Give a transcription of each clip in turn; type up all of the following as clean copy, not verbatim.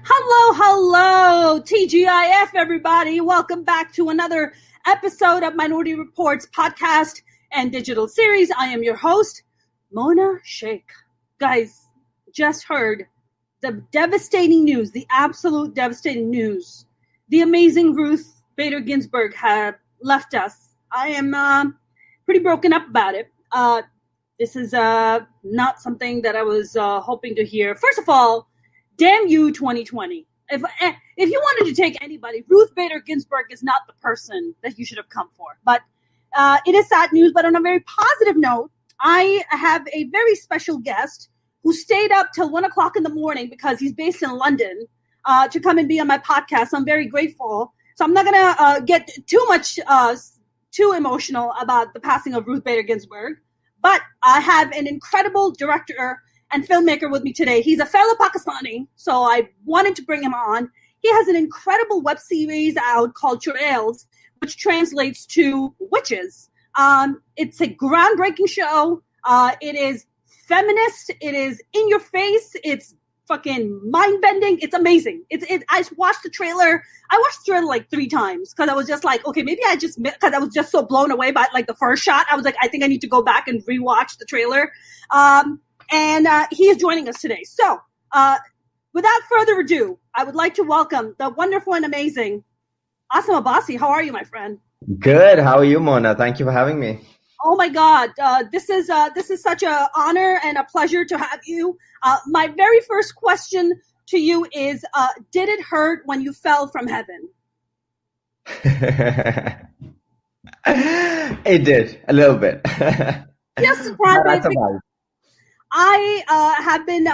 Hello, TGIF, everybody. Welcome back to another episode of Minority Reportz podcast and digital series. I am your host, Mona Sheikh. Guys, just heard the devastating news, the absolute devastating news. The amazing Ruth Bader Ginsburg had left us. I am pretty broken up about it. This is not something that I was hoping to hear. First of all, damn you, 2020. If you wanted to take anybody, Ruth Bader Ginsburg is not the person that you should have come for. But it is sad news. But on a very positive note, I have a very special guest who stayed up till 1 o'clock in the morning because he's based in London to come and be on my podcast. So I'm very grateful. So I'm not going to get too emotional about the passing of Ruth Bader Ginsburg. But I have an incredible director and filmmaker with me today. He's a fellow Pakistani, so I wanted to bring him on. He has an incredible web series out called Churails, which translates to witches. It's a groundbreaking show. It is feminist. It is in your face. It's fucking mind-bending. It's amazing. I watched the trailer. I watched the trailer like 3 times because I was just like, okay, maybe because I was just so blown away by like the first shot. I was like, I think I need to go back and rewatch the trailer. And he is joining us today. So, without further ado, I would like to welcome the wonderful and amazing Asim Abbasi. How are you, my friend? Good. How are you, Mona? Thank you for having me. Oh my God, this is such an honor and a pleasure to have you. My very first question to you is: did it hurt when you fell from heaven? It did a little bit. Yes, I have been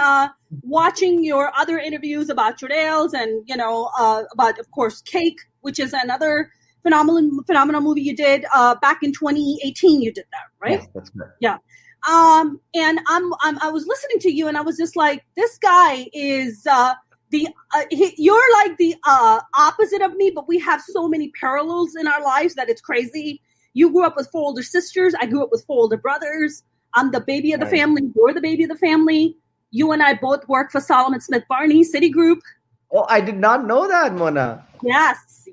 watching your other interviews about Churails and, about, of course, Cake, which is another phenomenal movie you did back in 2018. You did that, right? Yes, that's correct. Yeah. And I was listening to you and I was just like, this guy is you're like the opposite of me, but we have so many parallels in our lives that it's crazy. You grew up with 4 older sisters. I grew up with 4 older brothers. I'm the baby of the family. You're the baby of the family. You and I both work for Solomon Smith Barney, Citigroup. Oh, I did not know that, Mona. Yes.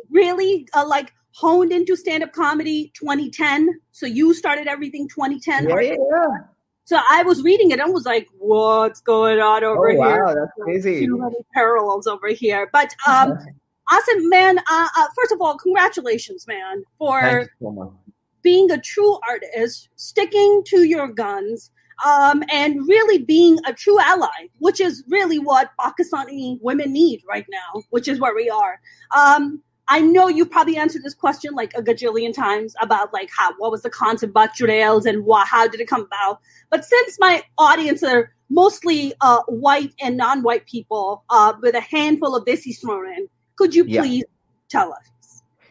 Really, honed into stand-up comedy 2010. So you started everything 2010. Yeah. So I was reading it and was like, what's going on over here? Wow, that's crazy. Too many parallels over here. But Asim, man, first of all, congratulations, man, for Thank you so much. Being a true artist, sticking to your guns, and really being a true ally, which is really what Pakistani women need right now, which is where we are. I know you probably answered this question like a gajillion times about what was the concept about Churails and how did it come about. But since my audience are mostly white and non-white people with a handful of desis thrown in, could you please tell us?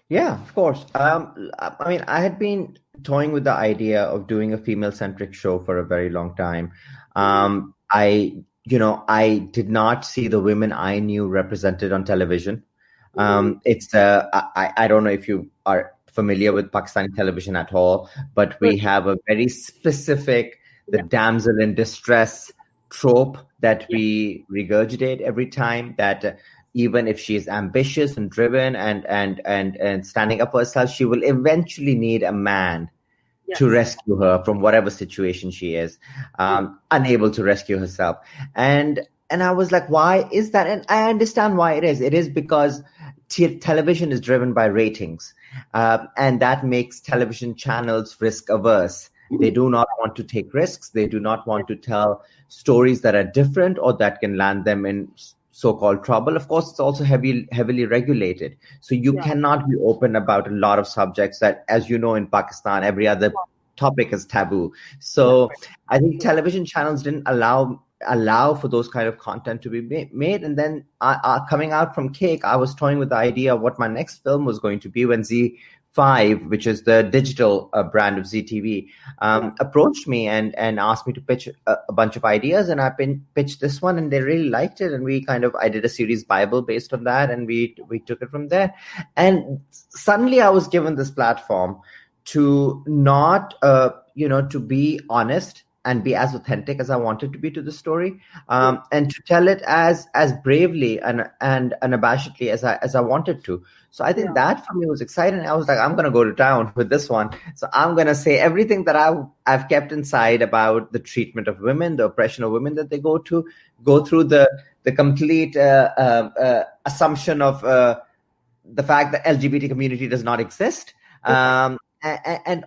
Yeah, of course. I had been toying with the idea of doing a female-centric show for a very long time. I did not see the women I knew represented on television. I don't know if you are familiar with Pakistani television at all, but we have a very specific, the damsel in distress trope that we regurgitate every time, that even if she is ambitious and driven and standing up for herself, she will eventually need a man to rescue her from whatever situation she is, unable to rescue herself. And I was like, why is that? And I understand why it is. It is because television is driven by ratings, and that makes television channels risk averse. They do not want to take risks. They do not want to tell stories that are different or that can land them in so-called trouble. Of course, it's also heavily regulated. So you cannot be open about a lot of subjects that, as you know, in Pakistan, every other topic is taboo. So I think television channels didn't allow for those kind of content to be made. And then coming out from Cake, I was toying with the idea of what my next film was going to be when ZeeTV, which is the digital brand of ZeeTV, approached me and asked me to pitch a bunch of ideas. And I pitched this one and they really liked it. And I did a series Bible based on that. And we took it from there. And suddenly I was given this platform to not, to be honest and be as authentic as I wanted to be to the story, and to tell it as bravely and unabashedly as I wanted to. So I think that for me was exciting. I was like, I'm going to go to town with this one. So I'm going to say everything that I've kept inside about the treatment of women, the oppression of women that they go through the complete assumption of the fact that LGBT community does not exist. And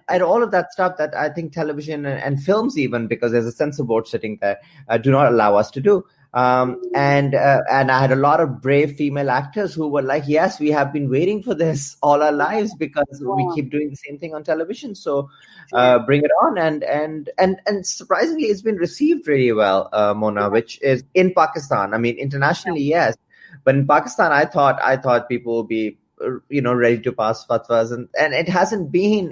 all of that stuff that I think television and films, even because there's a censor board sitting there, do not allow us to do. And I had a lot of brave female actors who were like, yes, we have been waiting for this all our lives because we keep doing the same thing on television. So bring it on. And surprisingly, it's been received really well, Mona, which is in Pakistan. I mean, internationally, yes. But in Pakistan, I thought people would be, ready to pass fatwas, and it hasn't been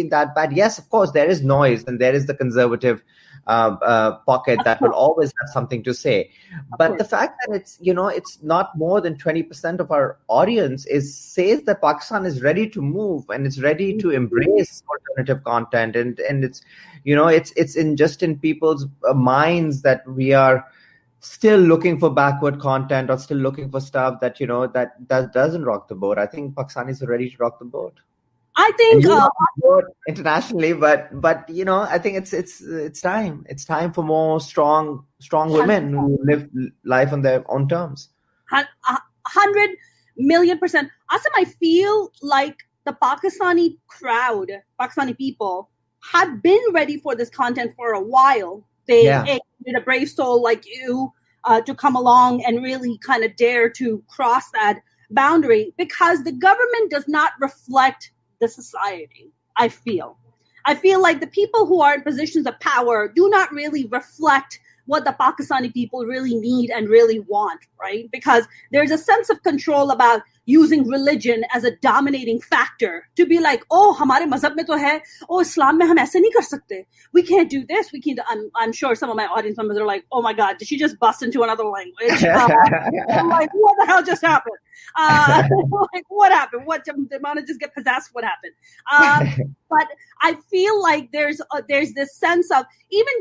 that bad. Yes, of course, there is noise, and there is the conservative pocket that will always have something to say. But the fact that it's not more than 20% of our audience says that Pakistan is ready to move and it's ready to embrace alternative content, and it's it's in people's minds that we are still looking for backward content or still looking for stuff that that doesn't rock the boat. I think Pakistanis are ready to rock the boat. I think internationally, but I think it's time. It's time for more strong women who live life on their own terms. 100 million%. Asim, I feel like the Pakistani crowd, Pakistani people, have been ready for this content for a while. They needed a brave soul like you to come along and really kind of dare to cross that boundary, because the government does not reflect the society. I feel like the people who are in positions of power do not really reflect what the Pakistani people really need and really want, right? Because there's a sense of control about using religion as a dominating factor to be like, oh, hamare mazhab mein to hai, oh, Islam mein hum aise nahi kar sakte. We can't do this. We can't. I'm sure some of my audience members are like, oh my God, did she just bust into another language? I'm like, what the hell just happened? Like, what happened? What, did Mona just get possessed? What happened? But I feel like there's this sense of, even,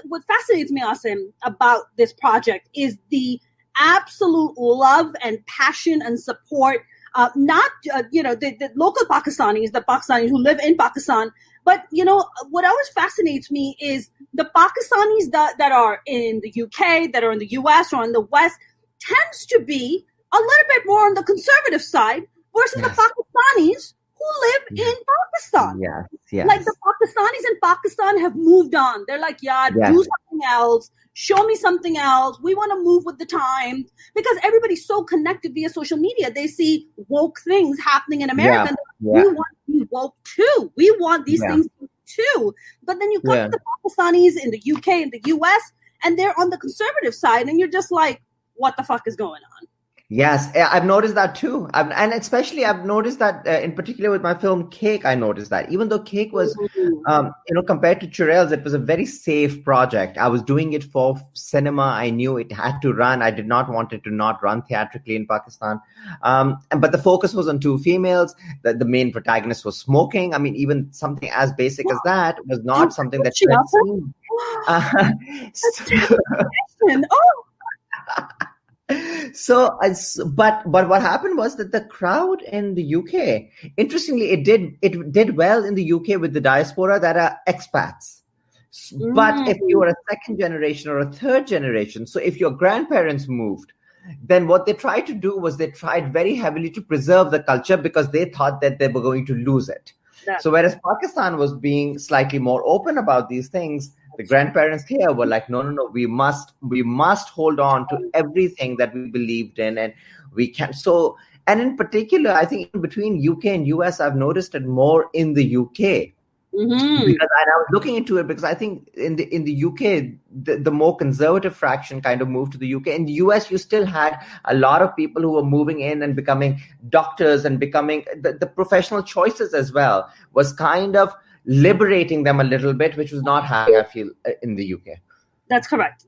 what fascinates me, Asim, about this project is the absolute love and passion and support, not, the local Pakistanis, the Pakistanis who live in Pakistan, but, what always fascinates me is the Pakistanis that are in the UK, that are in the US or in the West, tends to be a little bit more on the conservative side versus the Pakistanis who live in Pakistan. Yes. Like the Pakistanis in Pakistan have moved on. They're like, do something else. Show me something else. We want to move with the times, because everybody's so connected via social media. They see woke things happening in America. And we want to be woke too. We want these things too. But then you come to the Pakistanis in the UK and the US, and they're on the conservative side, and you're just like, what the fuck is going on? Yes, I've noticed that too. And especially I've noticed that in particular with my film Cake, I noticed that even though Cake was, compared to Churails, it was a very safe project. I was doing it for cinema. I knew it had to run. I did not want it to not run theatrically in Pakistan. But the focus was on two females. The main protagonist was smoking. I mean, even something as basic as that was not something that should have seen. But what happened was that the crowd in the UK, interestingly, it did well in the UK with the diaspora that are expats. But if you were a second generation or a third generation, so if your grandparents moved, then what they tried to do was they tried very heavily to preserve the culture because they thought that they were going to lose it. So whereas Pakistan was being slightly more open about these things, the grandparents here were like, no, we must hold on to everything that we believed in, and we can. So, and in particular, I think between UK and US, I've noticed it more in the UK. Because I was looking into it because I think in the UK, the more conservative fraction kind of moved to the UK. In the US, you still had a lot of people who were moving in and becoming doctors and becoming the professional choices as well was kind of liberating them a little bit, which was not happening, I feel, in the UK. That's correct.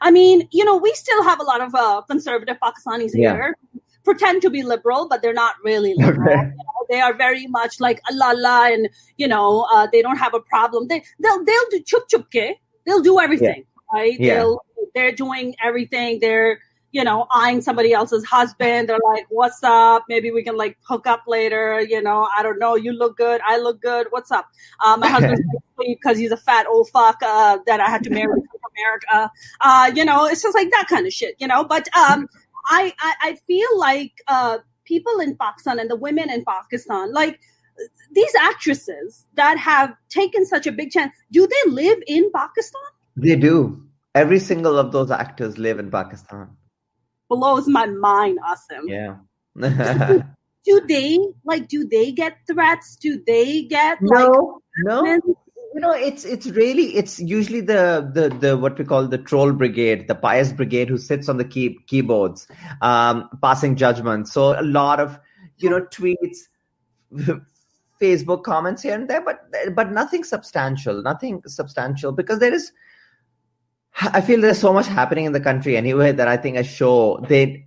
I mean, we still have a lot of conservative Pakistanis here. Pretend to be liberal, but they're not really liberal. they are very much like Allah, and they don't have a problem. They'll do chup chup ke. They'll do everything, right? Yeah. They're doing everything. They're eyeing somebody else's husband. They're like, what's up? Maybe we can like hook up later. I don't know. You look good. I look good. What's up? My husband's because he's a fat old fuck that I had to marry from America. It's just like that kind of shit, But I feel like people in Pakistan and the women in Pakistan, like these actresses that have taken such a big chance, do they live in Pakistan? They do. Every single of those actors live in Pakistan. Blows my mind, Asim. Yeah. do they get threats? Do they get no? It's usually the what we call the troll brigade, the pious brigade who sits on the keyboards, passing judgment. So a lot of tweets, Facebook comments here and there, but nothing substantial, because I feel there's so much happening in the country anyway that I think a show, they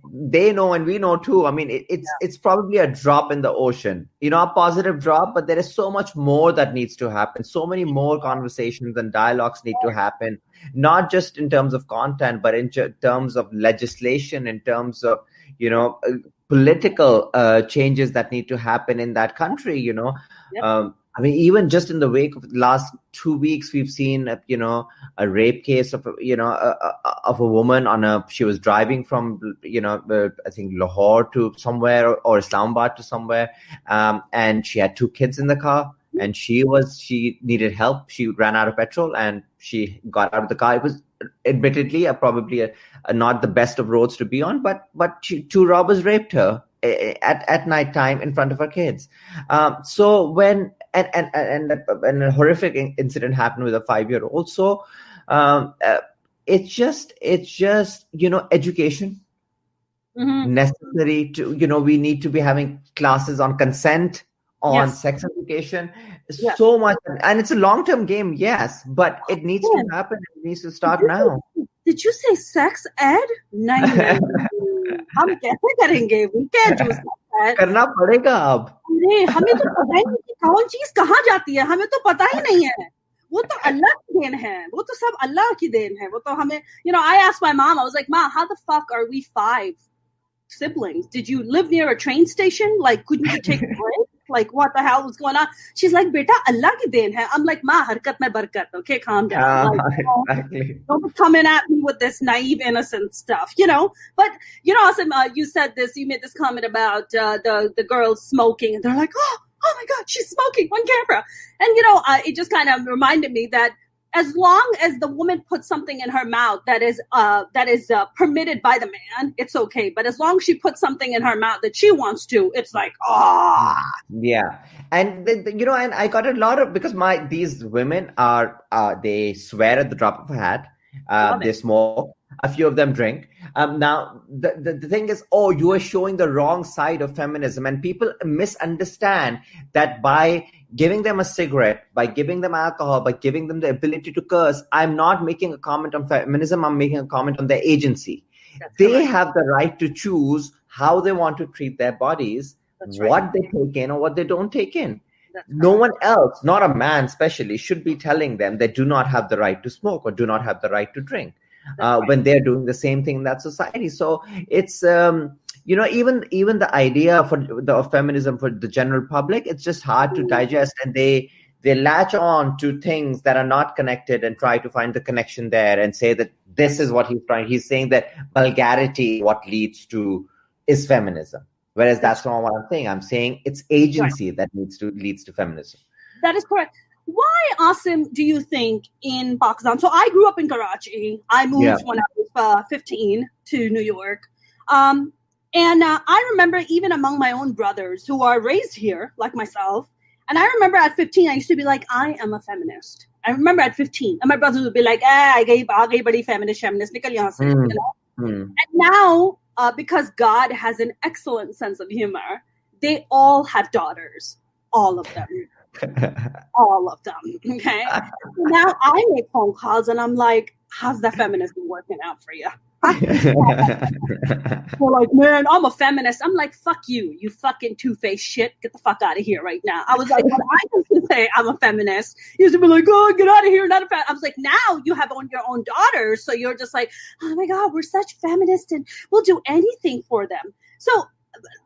know and we know too. I mean, it's probably a drop in the ocean, a positive drop, but there is so much more that needs to happen. So many more conversations and dialogues need to happen, not just in terms of content, but in terms of legislation, in terms of, political changes that need to happen in that country, Yep. I mean, even just in the wake of the last 2 weeks, we've seen, a rape case of, of a woman she was driving from, I think Lahore to somewhere or Islamabad to somewhere. And she had 2 kids in the car and she needed help. She ran out of petrol and she got out of the car. It was admittedly probably not the best of roads to be on, but 2 robbers raped her at night time in front of her kids. So when and a horrific incident happened with a 5-year-old. So it's just education necessary to we need to be having classes on consent, on sex education, so much, and it's a long-term game, yes, but it needs to happen. It needs to start now. Did you say sex ed? नहीं हम कैसे करेंगे? We can't do sex ed. करना पड़ेगा अब. अरे हमें तो पता ही नहीं कि कौन चीज कहाँ जाती है. हमें तो पता ही नहीं है. वो तो अल्लाह की देन है. वो तो सब अल्लाह की देन है. वो तो हमें, I asked my mom, I was like, Ma, how the fuck are we 5 siblings? Did you live near a train station? Like, couldn't you take a break? Like, what the hell was going on? She's like, beta, Allah ki deen hai. I'm like, ma, harkat mein barkat. Okay, calm down. Exactly. Don't come in at me with this naive, innocent stuff, But, Asim, you said this, you made this comment about the girls smoking. And they're like, oh my God, she's smoking on camera. And, it just kind of reminded me that as long as the woman puts something in her mouth that is permitted by the man, it's okay. But as long as she puts something in her mouth that she wants to, it's like, yeah. And and I got a lot of, because these women they swear at the drop of a hat. They smoke. A few of them drink. Now, the thing is, you are showing the wrong side of feminism, and people misunderstand that by giving them a cigarette, by giving them alcohol, by giving them the ability to curse, I'm not making a comment on feminism. I'm making a comment on their agency. They have the right to choose how they want to treat their bodies, what they take in or what they don't take in. No one else, not a man especially, should be telling them they do not have the right to smoke or do not have the right to drink when they're doing the same thing in that society. So it's, even the idea of feminism for the general public, it's just hard to digest, and they latch on to things that are not connected and try to find the connection there and say that this is what he's saying that vulgarity, what leads to is feminism. Whereas that's not what I'm saying. I'm saying it's agency that leads to feminism. That is correct. Why, Asim, do you think in Pakistan? So I grew up in Karachi. I moved when I was 15 to New York. And I remember even among my own brothers who are raised here, like myself, and I remember at 15, I used to be like, I am a feminist. I remember at 15, and my brothers would be like, aa gayi badi feminist, nikal yahan se, And now, because God has an excellent sense of humor, they all have daughters. All of them. All of them. Okay. Now I make phone calls and I'm like, how's that feminism working out for you? We're like, man, I'm a feminist. I'm like, fuck you, you fucking two-faced shit. Get the fuck out of here right now. I was like, when I used to say I'm a feminist, you used to be like, oh, get out of here, not a feminist. I was like, now you have your own daughters, so you're just like, oh my God, we're such feminists and we'll do anything for them. So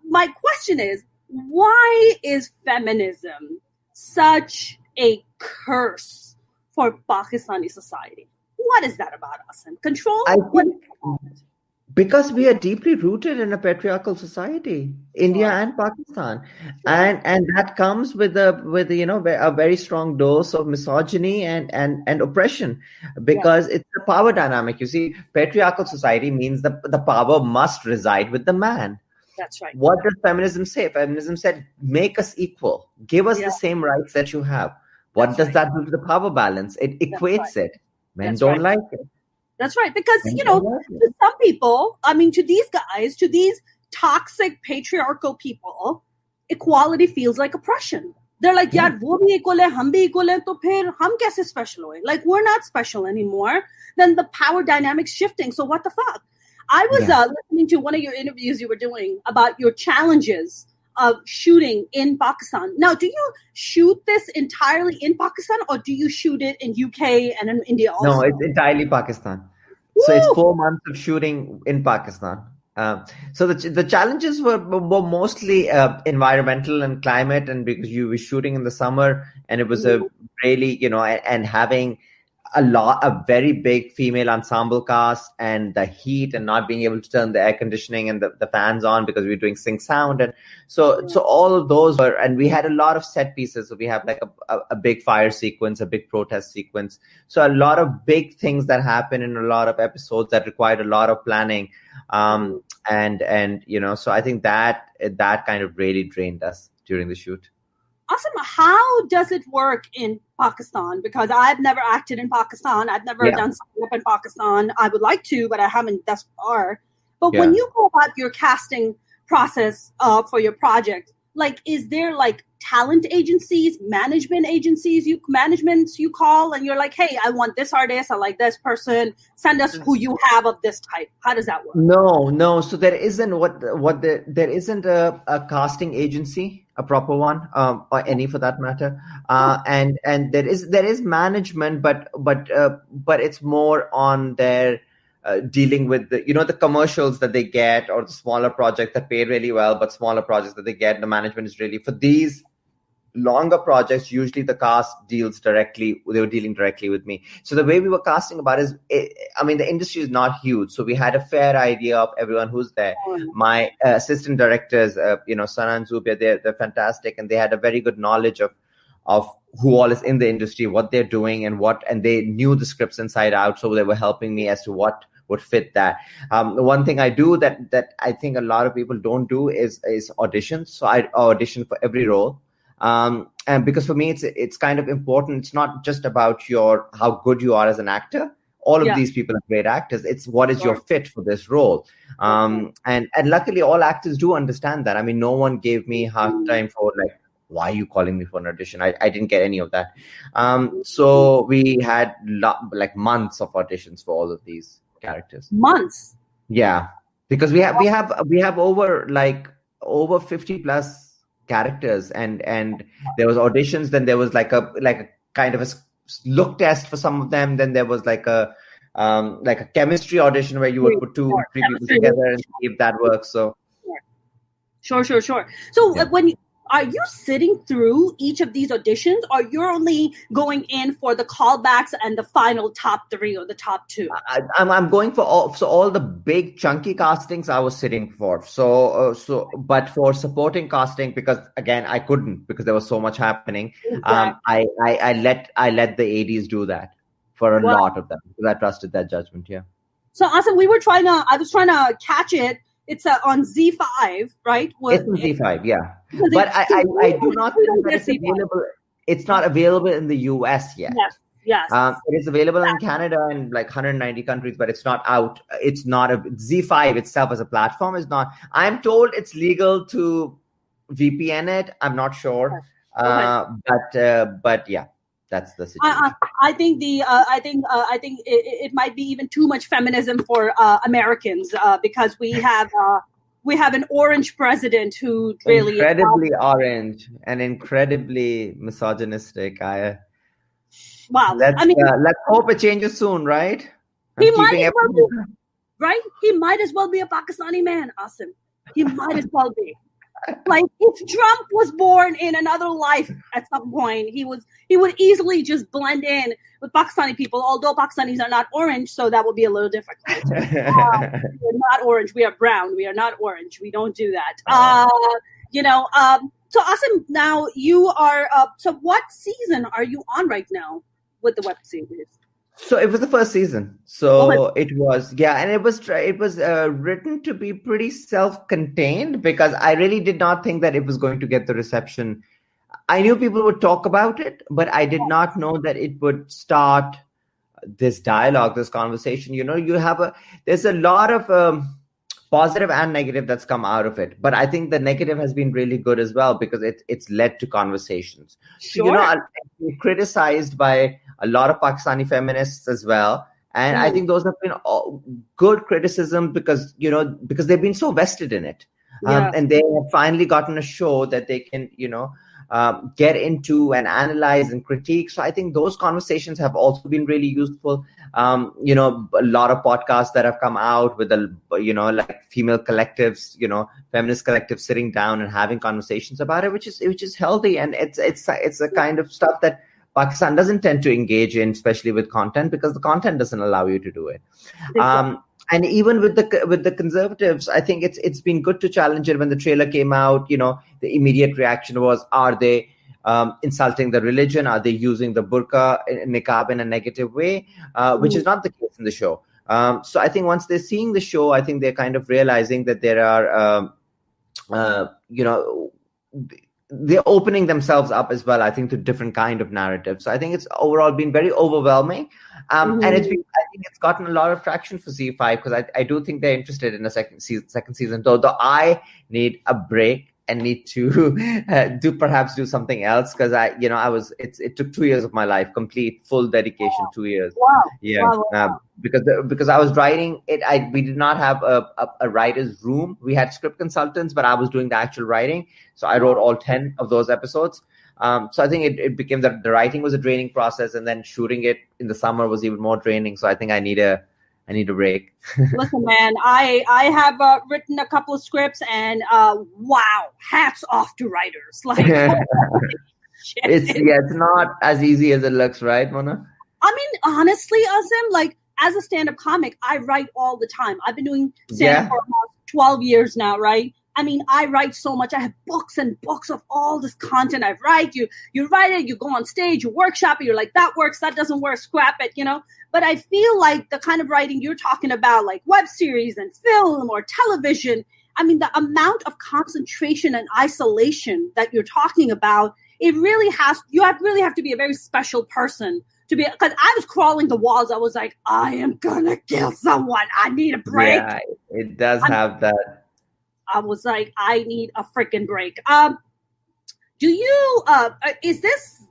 my question is, why is feminism such a curse for Pakistani society? What is that about us? And control? I think because we are deeply rooted in a patriarchal society, India and Pakistan, and that comes with a very strong dose of misogyny and oppression, because it's a power dynamic. You see, patriarchal society means the power must reside with the man. That's right. What does feminism say? Feminism said, make us equal, give us the same rights that you have. What does that do to the power balance? It equates it. Men don't like it. That's right. Because, to some people, I mean, to these guys, to these toxic patriarchal people, equality feels like oppression. They're like, yaar, wo bhi equal hai, hum bhi equal hai, to phir hum kaise special hoye? Like, we're not special anymore. Then the power dynamics shifting. So what the fuck? I was listening to one of your interviews you were doing about your challenges of shooting in Pakistan. Now, do you shoot this entirely in Pakistan, or do you shoot it in UK and in India also? No, it's entirely Pakistan. Woo! So it's 4 months of shooting in Pakistan. So the challenges were mostly environmental and climate, and because you were shooting in the summer, and it was a really, and having a very big female ensemble cast, and the heat, and not being able to turn the air conditioning and the fans on because we were doing sync sound. And so all of those were, and we had a lot of set pieces. So we have like a big fire sequence, a big protest sequence. So a lot of big things that happen in a lot of episodes that required a lot of planning. So I think that kind of really drained us during the shoot. Awesome. How does it work in Pakistan? Because I've never acted in Pakistan. I've never done stand-up in Pakistan. I would like to, but I haven't thus far. But when you go about your casting process for your project, like, is there like talent agencies, management agencies, you call, and you're like, hey, I want this artist, I like this person, send us who you have of this type. How does that work? No. So there isn't there isn't a casting agency, a proper one, or any for that matter. And there is management, but it's more on their dealing with the commercials that they get, or the smaller projects that pay really well, but smaller projects that they get. The management is really for these longer projects. Usually the cast deals directly. They were dealing directly with me. So the way we were casting about is, the industry is not huge. So we had a fair idea of everyone who's there. My assistant directors, Sana and Zubia, they're fantastic. And they had a very good knowledge of who all is in the industry, what they're doing, and they knew the scripts inside out. So they were helping me as to what would fit that. The one thing I do that I think a lot of people don't do is auditions. So I audition for every role. And because for me, it's kind of important. It's not just about how good you are as an actor. All of these people are great actors. It's what is your fit for this role. And luckily, all actors do understand that. I mean, no one gave me hard time for like, why are you calling me for an audition? I didn't get any of that. So we had months of auditions for all of these characters. Months. Yeah, because we have over 50 plus characters, and there was auditions. Then there was like a kind of a look test for some of them. Then there was like a chemistry audition where you would put 2 or 3 people together and see if that works. So sure. So when are you sitting through each of these auditions, or you're only going in for the callbacks and the final top 3 or the top 2? I'm going for all the big chunky castings I was sitting for. But for supporting casting, because again I couldn't, because there was so much happening. Exactly. I let the ADs do that for a lot of them, because I trusted their judgment. Yeah. So Asim, I was trying to catch it. It's on ZeeTV, right? It's on ZeeTV, yeah. But I do not think that it's available. It's not available in the US yet. Yes. It is available in Canada and like 190 countries, but it's not out. It's not ZeeTV itself as a platform is not. I'm told it's legal to VPN it. I'm not sure. But yeah. That's the situation. I think it might be even too much feminism for Americans because we have an orange president who really incredibly orange and incredibly misogynistic. Wow. Let's hope it changes soon, right? He might as well be, right? He might as well be a Pakistani man, Asim. He might as well be. Like, if Trump was born in another life at some point, he would easily just blend in with Pakistani people, although Pakistanis are not orange, so that would be a little difficult. We're not orange. We are brown. We are not orange. We don't do that. So Asim, now you are, so what season are you on right now with the web series? So it was the first season. So it was, and it was written to be pretty self-contained because I really did not think that it was going to get the reception. I knew people would talk about it, but I did not know that it would start this dialogue, this conversation. There's a lot of positive and negative that's come out of it. But I think the negative has been really good as well because it's led to conversations. Sure. So, I've been criticized by a lot of Pakistani feminists as well. And I think those have been good criticism because they've been so vested in it. And they have finally gotten a show that they can, get into and analyze and critique. So I think those conversations have also been really useful. A lot of podcasts that have come out with like female collectives, feminist collectives sitting down and having conversations about it, which is healthy. And it's a kind of stuff that Pakistan doesn't tend to engage in, especially with content, because the content doesn't allow you to do it. And even with the conservatives, I think it's been good to challenge it. When the trailer came out, the immediate reaction was, are they insulting the religion? Are they using the burqa, niqab in a negative way? Which is not the case in the show. So I think once they're seeing the show, I think they're kind of realizing that there are, they're opening themselves up as well, I think, to different kind of narratives. So I think it's overall been very overwhelming. And I think it's gotten a lot of traction for ZeeTV because I do think they're interested in a second season. Though I need a break and need to do something else because it took 2 years of my life, complete full dedication, 2 years. Wow. Yeah. Wow. Because I was writing it, we did not have a writer's room. We had script consultants, but I was doing the actual writing. So I wrote all 10 of those episodes. So I think it became the writing was a draining process, and then shooting it in the summer was even more draining. So I think I need a break. Listen, man, I have written a couple of scripts, and wow, hats off to writers. Like, it's not as easy as it looks, right, Mona? I mean, honestly, Asim, like, as a stand-up comic, I write all the time. I've been doing stand-up for almost 12 years now, right? I mean, I write so much. I have books and books of all this content I write. You write it, you go on stage, you workshop it, you're like, that works, that doesn't work, scrap it, But I feel like the kind of writing you're talking about, like web series and film or television, I mean, the amount of concentration and isolation that you're talking about, you really have to be a very special person to be, because I was crawling the walls. I was like, I am gonna kill someone. I need a break. Yeah, it does have that. I was like, I need a freaking break. Do you, is this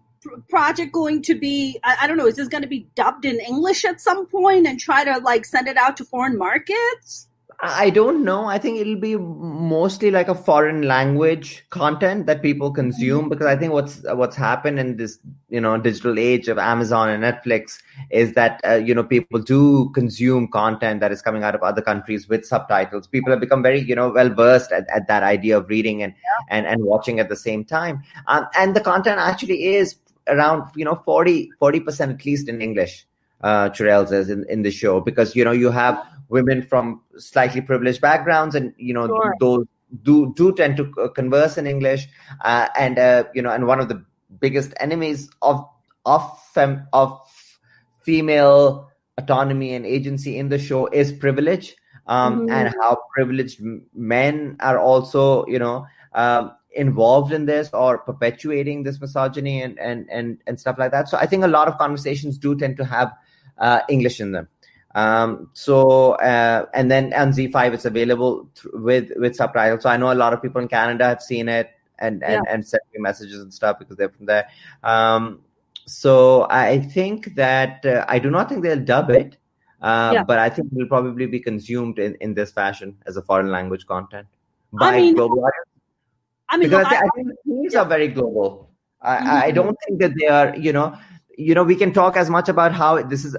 project going to be, I don't know, is this going to be dubbed in English at some point and try to like send it out to foreign markets? I don't know. I think it'll be mostly like a foreign language content that people consume, because I think what's happened in this, digital age of Amazon and Netflix is that, people do consume content that is coming out of other countries with subtitles. People have become very, well versed at that idea of reading and watching at the same time. And the content actually is around, 40% at least in English. Churails is in the show, because, you have women from slightly privileged backgrounds, and Sure. those do tend to converse in English, and one of the biggest enemies of female autonomy and agency in the show is privilege, and how privileged men are also involved in this or perpetuating this misogyny and stuff like that. So I think a lot of conversations do tend to have English in them. And then on ZeeTV it's available with subtitles. So I know a lot of people in Canada have seen it and sent me messages and stuff because they're from there. So I think that I do not think they'll dub it, but I think it will probably be consumed in this fashion as a foreign language content by global audience. Because I think the themes are very global. I don't think that they are, we can talk as much about how this is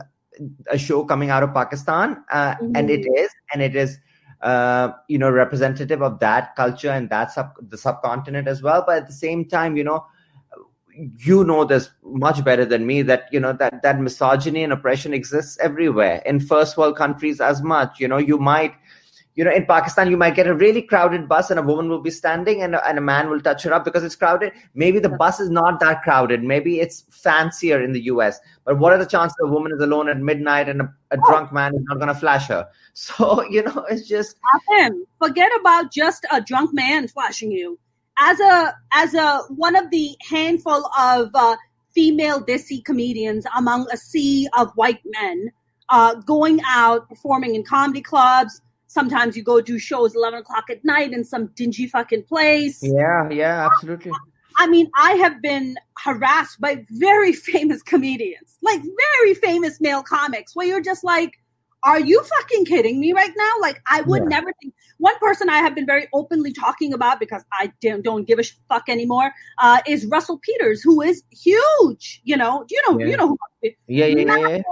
a show coming out of Pakistan, and it is, representative of that culture and the subcontinent as well. But at the same time, you know this much better than me that that misogyny and oppression exists everywhere in first world countries as much. You might. In Pakistan, you might get a really crowded bus and a woman will be standing and a man will touch her up because it's crowded. Maybe the bus is not that crowded. Maybe it's fancier in the US. But what are the chances a woman is alone at midnight and a drunk man is not going to flash her? So, it's just... Forget about just a drunk man flashing you. As a one of the handful of female desi comedians among a sea of white men going out, performing in comedy clubs, sometimes you go do shows 11 o'clock at night in some dingy fucking place. Yeah, absolutely. I have been harassed by very famous comedians, like very famous male comics, where you're just like, are you fucking kidding me right now? Like, I would never think. One person I have been very openly talking about because I don't give a fuck anymore is Russell Peters, who is huge. Do you know who? Yeah. Like,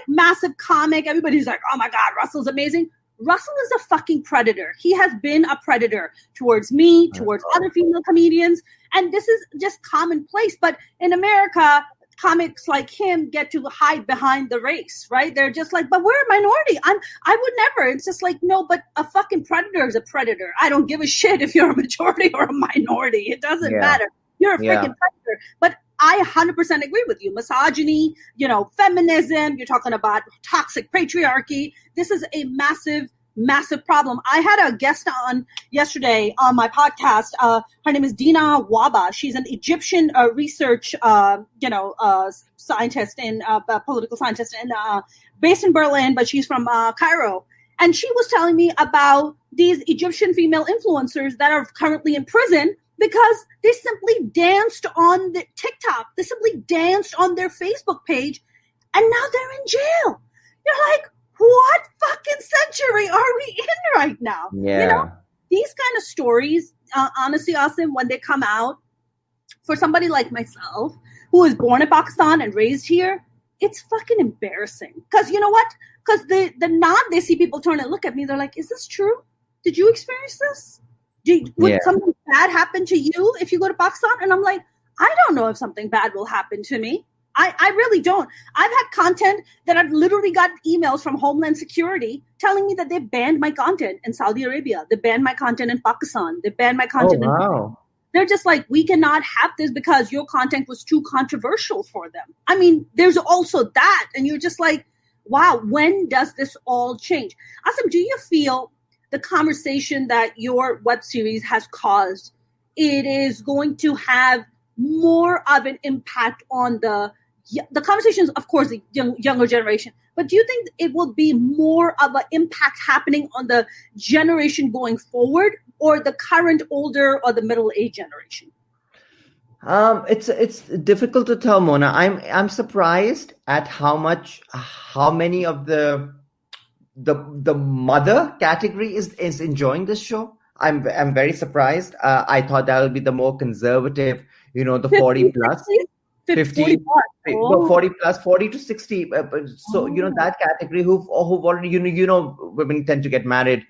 massive comic. Everybody's like, oh my God, Russell's amazing. Russell is a fucking predator. He has been a predator towards me, towards other female comedians. And this is just commonplace. But in America, comics like him get to hide behind the race, right? They're just like, but we're a minority. I would never. It's just like, no, but a fucking predator is a predator. I don't give a shit if you're a majority or a minority. It doesn't matter. You're a freaking predator. But I 100% agree with you. Misogyny, feminism, you're talking about toxic patriarchy. This is a massive, massive problem. I had a guest on yesterday on my podcast. Her name is Dina Waba. She's an Egyptian research, scientist and political scientist and based in Berlin, but she's from Cairo. And she was telling me about these Egyptian female influencers that are currently in prison because they simply danced on the TikTok. They simply danced on their Facebook page, and now they're in jail. You're like, what fucking century are we in right now? Yeah. These kind of stories, honestly, Asim, when they come out, for somebody like myself, who was born in Pakistan and raised here, it's fucking embarrassing. Because you know what? Because the non-Desi people turn and look at me, they're like, is this true? Did you experience this? Would something bad happen to you if you go to Pakistan? And I'm like, I don't know if something bad will happen to me. I really don't. I've had content that I've literally got emails from Homeland Security telling me that they banned my content in Saudi Arabia. They banned my content in Pakistan. They banned my content in... They're just like, we cannot have this because your content was too controversial for them. There's also that. And you're just like, wow, when does this all change? Asim, do you feel the conversation that your web series has caused, it is going to have more of an impact on the conversations, of course, the younger generation, but do you think it will be more of an impact happening on the generation going forward or the current older or the middle-aged generation? It's difficult to tell, Mona. I'm surprised at how many of the mother category is enjoying this show. I'm very surprised. I thought that would be the more conservative, the 40 plus, 50, 40 plus, 40 to 60. So that category who've already women tend to get married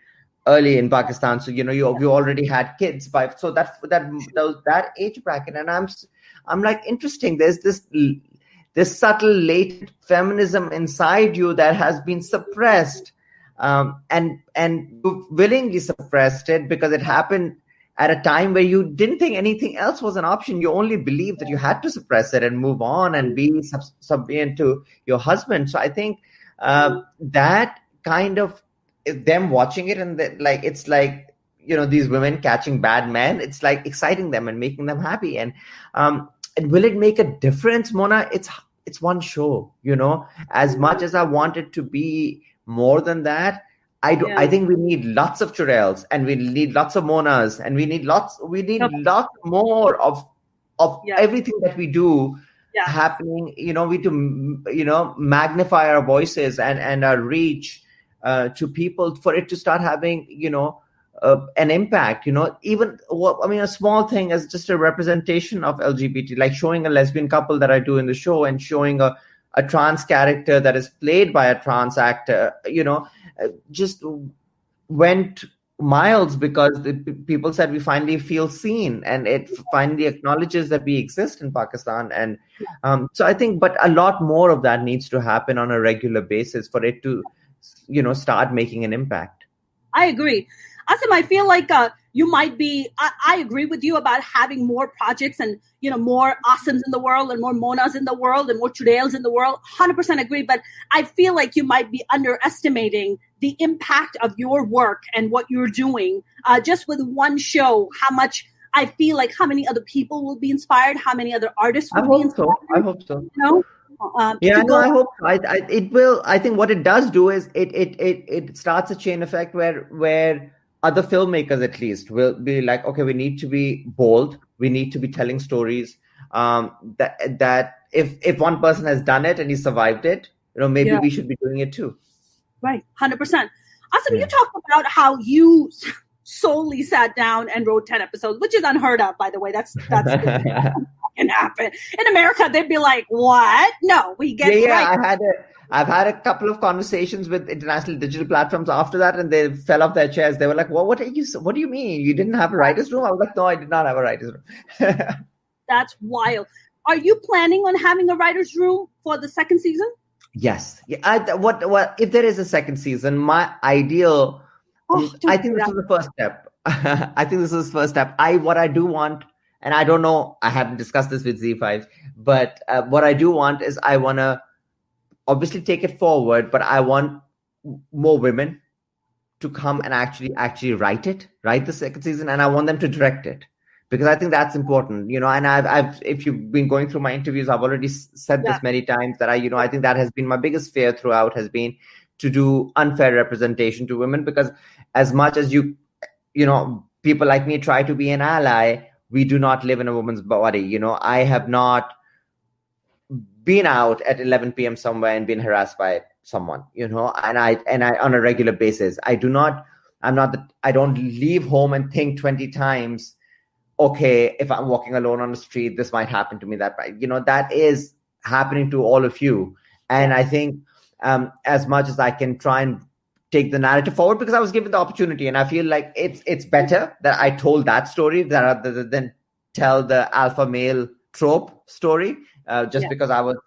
early in Pakistan. So you already had kids so that age bracket, and I'm like, interesting. There's this subtle latent feminism inside you that has been suppressed, and you willingly suppressed it because it happened at a time where you didn't think anything else was an option. You only believed that you had to suppress it and move on and be subservient to your husband. So I think that kind of them watching it and it's like, these women catching bad men. It's like exciting them and making them happy. And will it make a difference, Mona? It's one show, as much as I want it to be more than that. I think we need lots of Churails and we need lots of Monas and we need lots more of everything that we do happening. We need to, magnify our voices and our reach to people for it to start having, an impact. Even a small thing as just a representation of LGBT, like showing a lesbian couple that I do in the show and showing a trans character that is played by a trans actor, just went miles because people said we finally feel seen, and it finally acknowledges that we exist in Pakistan. And so I think, but a lot more of that needs to happen on a regular basis for it to, start making an impact. I agree. Asim, I feel like you might be, I agree with you about having more projects and, more Asims in the world and more Monas in the world and more Churails in the world. 100% agree. But I feel like you might be underestimating the impact of your work and what you're doing just with one show. How many other people will be inspired? How many other artists will be inspired? I hope so. I hope it will. I think what it does do is it starts a chain effect where other filmmakers at least will be like, okay, we need to be bold. We need to be telling stories that if one person has done it and he survived it, maybe we should be doing it too. Right, 100%. Asim, you talked about how you solely sat down and wrote 10 episodes, which is unheard of, by the way. That's can happen in America. They'd be like, "What? No, we get right." I've had a couple of conversations with international digital platforms after that, and they fell off their chairs. They were like, "Well, what do you mean? You didn't have a writer's room?" I was like, "No, I did not have a writer's room." That's wild. Are you planning on having a writer's room for the second season? Yes. What if there is a second season? My ideal. I think this is the first step. I think this is the first step. What I do want. And I don't know, I haven't discussed this with Z5, but what I do want is I want to obviously take it forward, but I want more women to come and actually write the second season, and I want them to direct it because I think that's important, and I've if you've been going through my interviews, I've already said this many times that I think that has been my biggest fear throughout has been to do unfair representation to women, because as much as people like me try to be an ally, we do not live in a woman's body. I have not been out at 11 p.m. somewhere and been harassed by someone, and I on a regular basis. I don't leave home and think 20 times, okay, if I'm walking alone on the street, this might happen to me. That is happening to all of you. And I think as much as I can try and take the narrative forward, because I was given the opportunity, and I feel like it's better that I told that story rather than tell the alpha male trope story because I was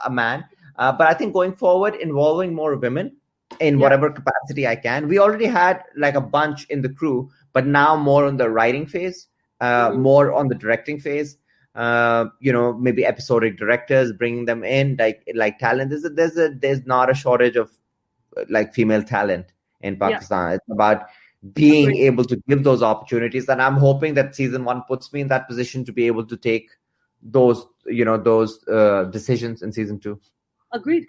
a man, but I think going forward, involving more women in whatever capacity I can. We already had like a bunch in the crew, but now more on the writing phase, more on the directing phase, maybe episodic directors, bringing them in like talent. There's not a shortage of like female talent in Pakistan. It's about being able to give those opportunities, and I'm hoping that season 1 puts me in that position to be able to take those decisions in season 2. Agreed.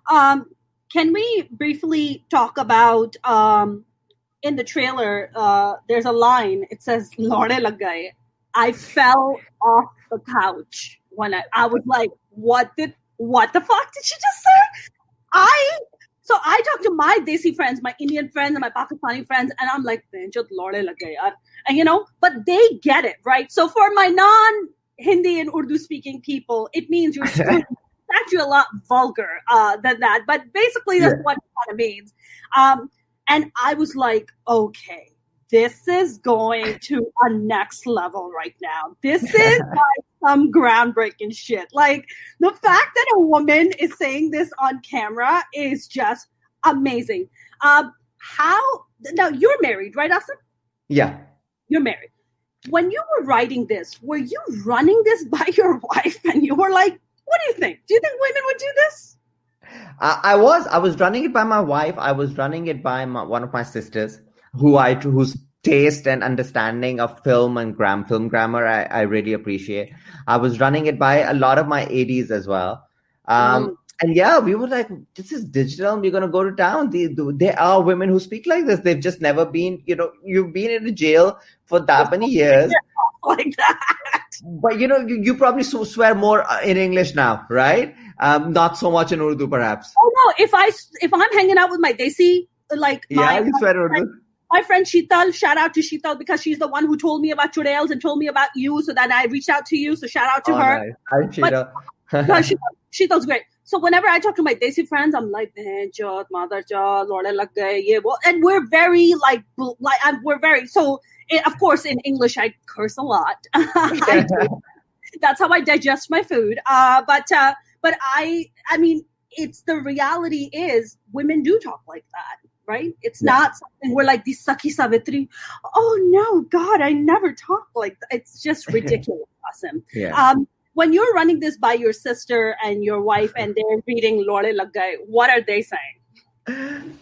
Can we briefly talk about in the trailer? There's a line. It says "Lorde lag gaye." I fell off the couch when I was like, what the fuck did she just say? So I talk to my Desi friends, my Indian friends, and my Pakistani friends, and I'm like, and but they get it, right? So for my non-Hindi and Urdu speaking people, it means you're screwed. It's actually a lot vulgar than that, but basically that's what it kind of means. And I was like, okay, this is going to a next level right now. This is like some groundbreaking shit. Like the fact that a woman is saying this on camera is just amazing. Now you're married, right, Asim? Yeah. You're married. When you were writing this, were you running this by your wife and you were like, what do you think? Do you think women would do this? I was running it by my wife. I was running it by one of my sisters whose taste and understanding of film and film grammar I really appreciate. I was running it by a lot of my ADs as well. And we were like, this is digital and we're going to go to town. There are women who speak like this. They've just never been, you've been in a jail for that many years. like that. But you probably swear more in English now, right? Not so much in Urdu, perhaps. Oh no! If I'm hanging out with my desi, like you swear Urdu. My friend Sheetal, shout out to Sheetal because she's the one who told me about Churails and told me about you. So then I reached out to you. So shout out to her. Nice. Hi, Sheetal. Sheetal's great. So whenever I talk to my Desi friends, I'm like, mother lorde lag gaye, ye wo. And we're very so of course in English I curse a lot. That's how I digest my food. But I mean, it's the reality is women do talk like that, right? It's not something we're like this Saki Savitri. Oh no, God, I never talk like that. It's just ridiculous, Asim. Yeah. When you're running this by your sister and your wife and they're reading Lorde Lag Gaye, what are they saying?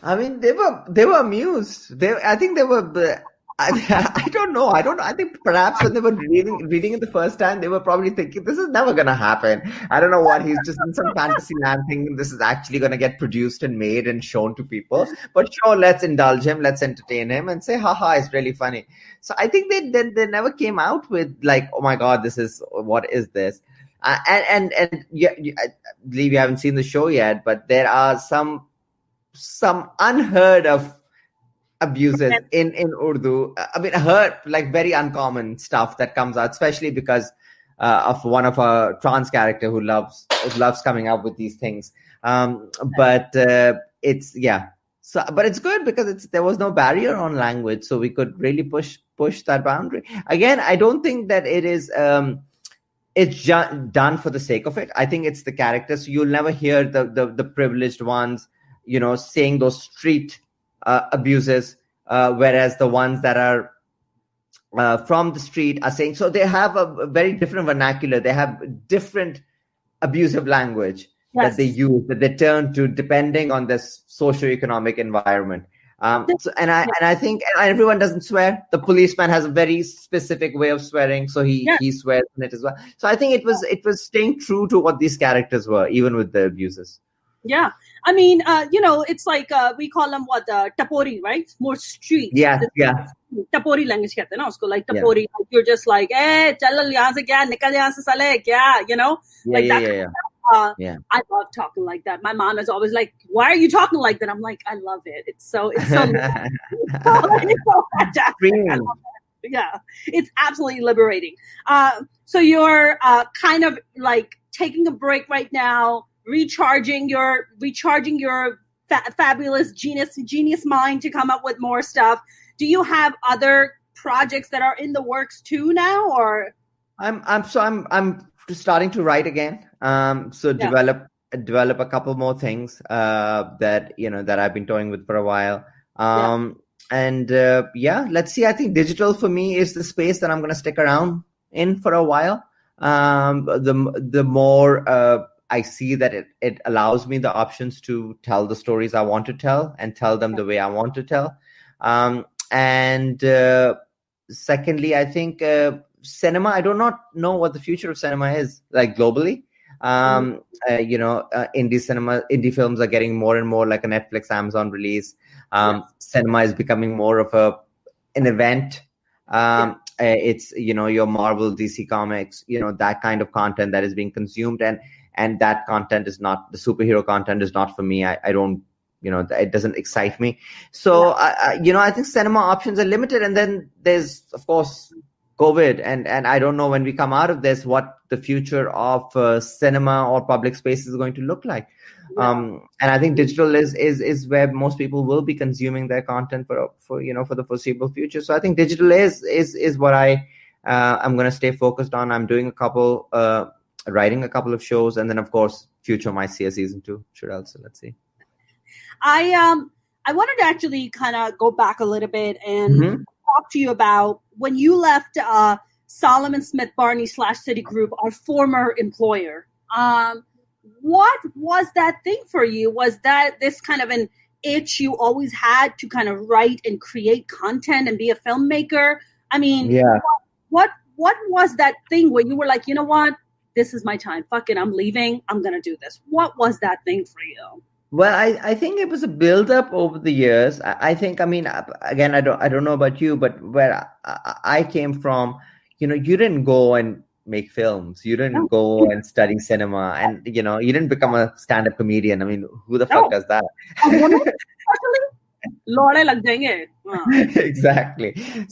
I mean, they were amused. I think they were. I don't know. I think perhaps when they were reading it the first time, they were probably thinking, this is never going to happen. I don't know what, he's just in some fantasy land thinking this is actually going to get produced and made and shown to people. But sure, let's indulge him, let's entertain him and say, haha, it's really funny. So I think they never came out with like, oh my God, what is this? And yeah, I believe you haven't seen the show yet, but there are some unheard of abuses in Urdu. I mean, like very uncommon stuff that comes out, especially because of one of our trans character who loves coming up with these things. But it's but it's good because there was no barrier on language, so we could really push that boundary. Again, I don't think that it is it's done for the sake of it. I think it's the characters. So you'll never hear the privileged ones, saying those street abuses, whereas the ones that are from the street are saying, so they have a very different vernacular. They have different abusive language that they use, that they turn to depending on this socioeconomic environment. I think everyone doesn't swear. The policeman has a very specific way of swearing, so he swears in it as well. So I think it was staying true to what these characters were, even with the abuses. Yeah. I mean, it's like we call them tapori, right? More street. Yeah. Tapori language kehte hain na usko, like tapori. Yeah. You're just like, chal yahan se kya, nikal yahan se sale kya, like that. Yeah. I love talking like that. My mom is always like, why are you talking like that? I'm like, I love it. It's so yeah, it's absolutely liberating. So you're kind of like taking a break right now, recharging your fabulous genius mind to come up with more stuff. Do you have other projects that are in the works too now, or? I'm starting to write again. Develop a couple more things that I've been toying with for a while. Let's see. I think digital for me is the space that I'm going to stick around in for a while. The more I see that it allows me the options to tell the stories I want to tell and tell them the way I want to tell. Secondly, I think cinema, I do not know what the future of cinema is, like globally. Indie films are getting more and more like a Netflix, Amazon release. Cinema is becoming more of an event. It's, your Marvel, DC Comics, that kind of content that is being consumed. And that content is not, the superhero content is not for me. I don't, it doesn't excite me. So, I think cinema options are limited. And then there's, of course, COVID. And I don't know when we come out of this, what the future of cinema or public space is going to look like. And I think digital is where most people will be consuming their content for the foreseeable future. So I think digital is what I'm going to stay focused on. I'm doing writing a couple of shows, and then of course future might see a season 2 Churails. So let's see. I wanted to actually kind of go back a little bit and talk to you about when you left Solomon Smith Barney / Citigroup, our former employer. What was that thing for you? Was that this kind of an itch you always had to kind of write and create content and be a filmmaker? I mean, what was that thing where you were like, you know what? This is my time. Fuck it, I'm leaving. I'm going to do this. What was that thing for you? Well, I think it was a build-up over the years. I think, again, I don't know about you, but where I came from, you didn't go and make films. You didn't go and study cinema, and you didn't become a stand-up comedian. I mean, who the fuck does that? Exactly. Yeah.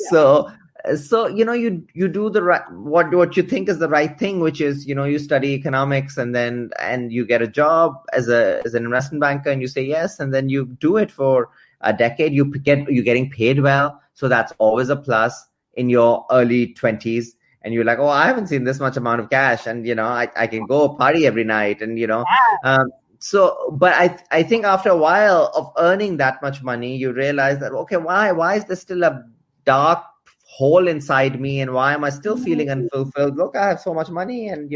So you do the right what you think is the right thing, which is you study economics, and you get a job as an investment banker, and you say yes, and then you do it for a decade. You're getting paid well, so that's always a plus in your early 20s. And you're like, oh, I haven't seen this much amount of cash, and I can go party every night, and but I think after a while of earning that much money, you realize that, okay, why is there still a dark hole inside me, and why am I still feeling unfulfilled? Look, I have so much money, and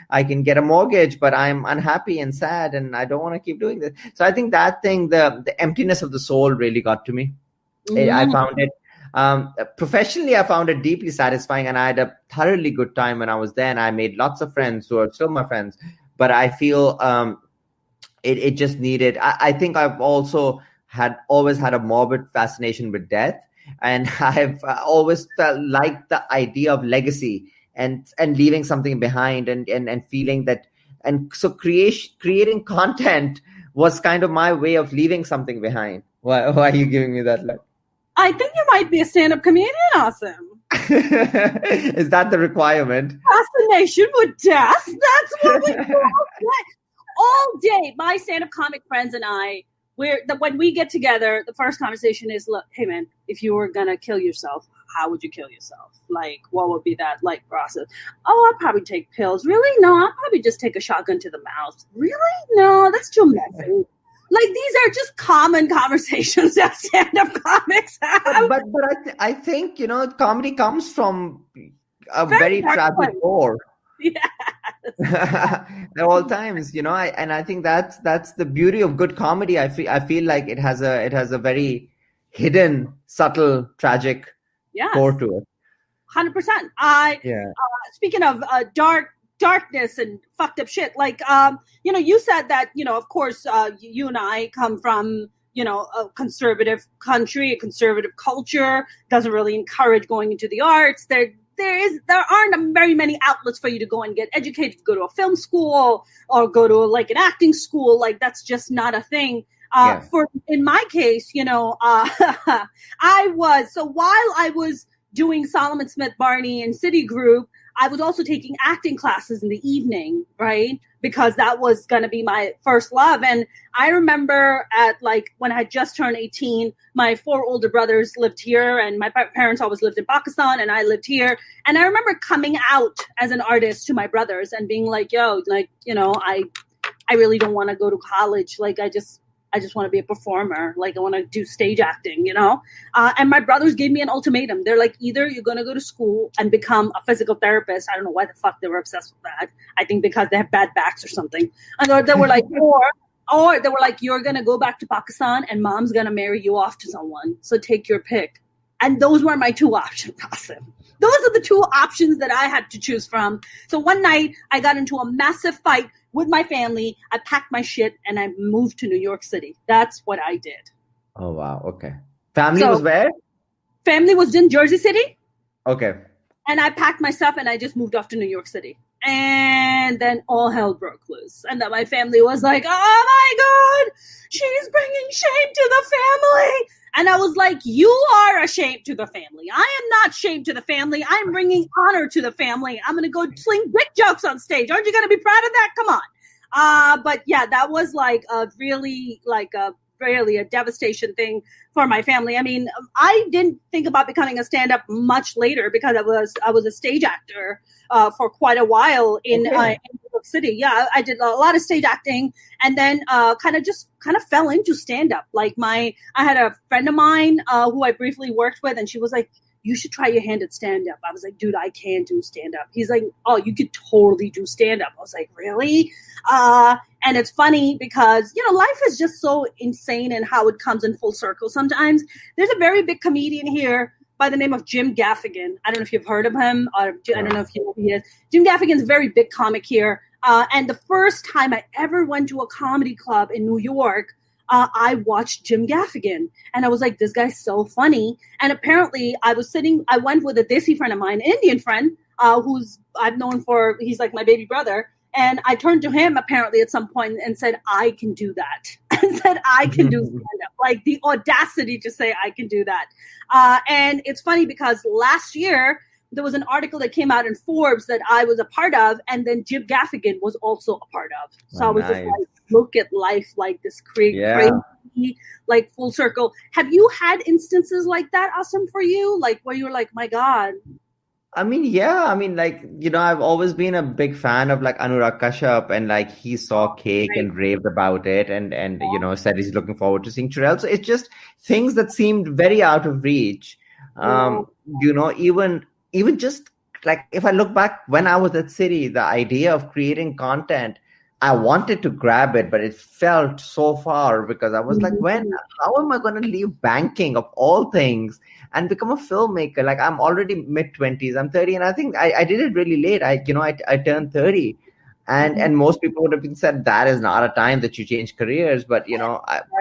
I can get a mortgage, but I'm unhappy and sad, and I don't want to keep doing this. So I think that thing, the emptiness of the soul, really got to me. I found it. Professionally, I found it deeply satisfying, and I had a thoroughly good time when I was there, and I made lots of friends who are still my friends. But I feel it just needed. I think I've also always had a morbid fascination with death, and I've always felt like the idea of legacy and leaving something behind, and feeling that, and so creating content was kind of my way of leaving something behind. Why are you giving me that look? I think you might be a stand-up comedian, Asim. Is that the requirement? Fascination with death. That's what we do all day. My stand-up comic friends and I, when we get together, the first conversation is, look, hey man, if you were gonna kill yourself, how would you kill yourself? Like, what would be that like process? Oh, I'd probably take pills. Really? No, I'd probably just take a shotgun to the mouth. Really? No, that's too messy. Like, these are just common conversations that stand-up comics have. But I think, comedy comes from a very tragic core. Yes. At all times, and I think that's the beauty of good comedy. I feel like it has a very hidden, subtle, tragic core to it. 100%. Speaking of darkness and fucked up shit, like you said that of course you and I come from a conservative country, a conservative culture, doesn't really encourage going into the arts. There aren't very many outlets for you to go and get educated, go to a film school or go to like an acting school. Like, that's just not a thing. In my case, while I was doing Solomon Smith Barney and Citigroup, I was also taking acting classes in the evening, right? Because that was going to be my first love. And I remember when I had just turned 18, my 4 older brothers lived here, and my parents always lived in Pakistan, and I lived here. And I remember coming out as an artist to my brothers and being like, yo, I really don't want to go to college. Like, I just want to be a performer. Like, I want to do stage acting, And my brothers gave me an ultimatum. They're like, either you're going to go to school and become a physical therapist. I don't know why the fuck they were obsessed with that. I think because they have bad backs or something. And they were like, or they were like, you're going to go back to Pakistan and mom's going to marry you off to someone. So take your pick. And those were my 2 options, Asim. Those are the 2 options that I had to choose from. So one night I got into a massive fight with my family. I packed my shit and I moved to New York City. That's what I did. Oh, wow. Okay. Family was where? Family was in Jersey City. Okay. And I packed my stuff and I just moved off to New York City. And then all hell broke loose. And then my family was like, oh my God, she's bringing shame to the family. And I was like, you are a shame to the family. I am not shame to the family. I'm bringing honor to the family. I'm going to go sling big jokes on stage. Aren't you going to be proud of that? Come on. But yeah, that was really a devastation thing for my family. I mean, I didn't think about becoming a stand-up much later because I was a stage actor for quite a while in New York City. Yeah, I did a lot of stage acting, and then kind of fell into stand-up. Like I had a friend of mine who I briefly worked with, and she was like, you should try your hand at stand-up. I was like, dude, I can't do stand-up. He's like, oh, you could totally do stand-up. I was like, really? And it's funny because, life is just so insane and how it comes in full circle sometimes. There's a very big comedian here by the name of Jim Gaffigan. I don't know if you've heard of him, or I don't know if you know who he is. Jim Gaffigan's a very big comic here. And the first time I ever went to a comedy club in New York, I watched Jim Gaffigan, and I was like, this guy's so funny. And apparently I went with a Desi friend of mine, an Indian friend, who's I've known he's like my baby brother. And I turned to him apparently at some point and said, I can do that. And said, I can do stand-up. Like the audacity to say I can do that. And it's funny because last year, there was an article that came out in Forbes that I was a part of, and then Jim Gaffigan was also a part of. So I was just like, look at life like this crazy, like full circle. Have you had instances like that, Asim, for you? Like where you're like, my God. I mean, yeah. I mean, like, I've always been a big fan of like Anurag Kashyap, and like he saw Cake and raved about it and said he's looking forward to seeing Churails. So it's just things that seemed very out of reach. Even just like if I look back when I was at City, the idea of creating content, I wanted to grab it, but it felt so far because I was like, how am I going to leave banking of all things and become a filmmaker? Like I'm already mid-20s, I'm 30, and I think I did it really late. I turned 30, and most people would have been said that is not a time that you change careers. But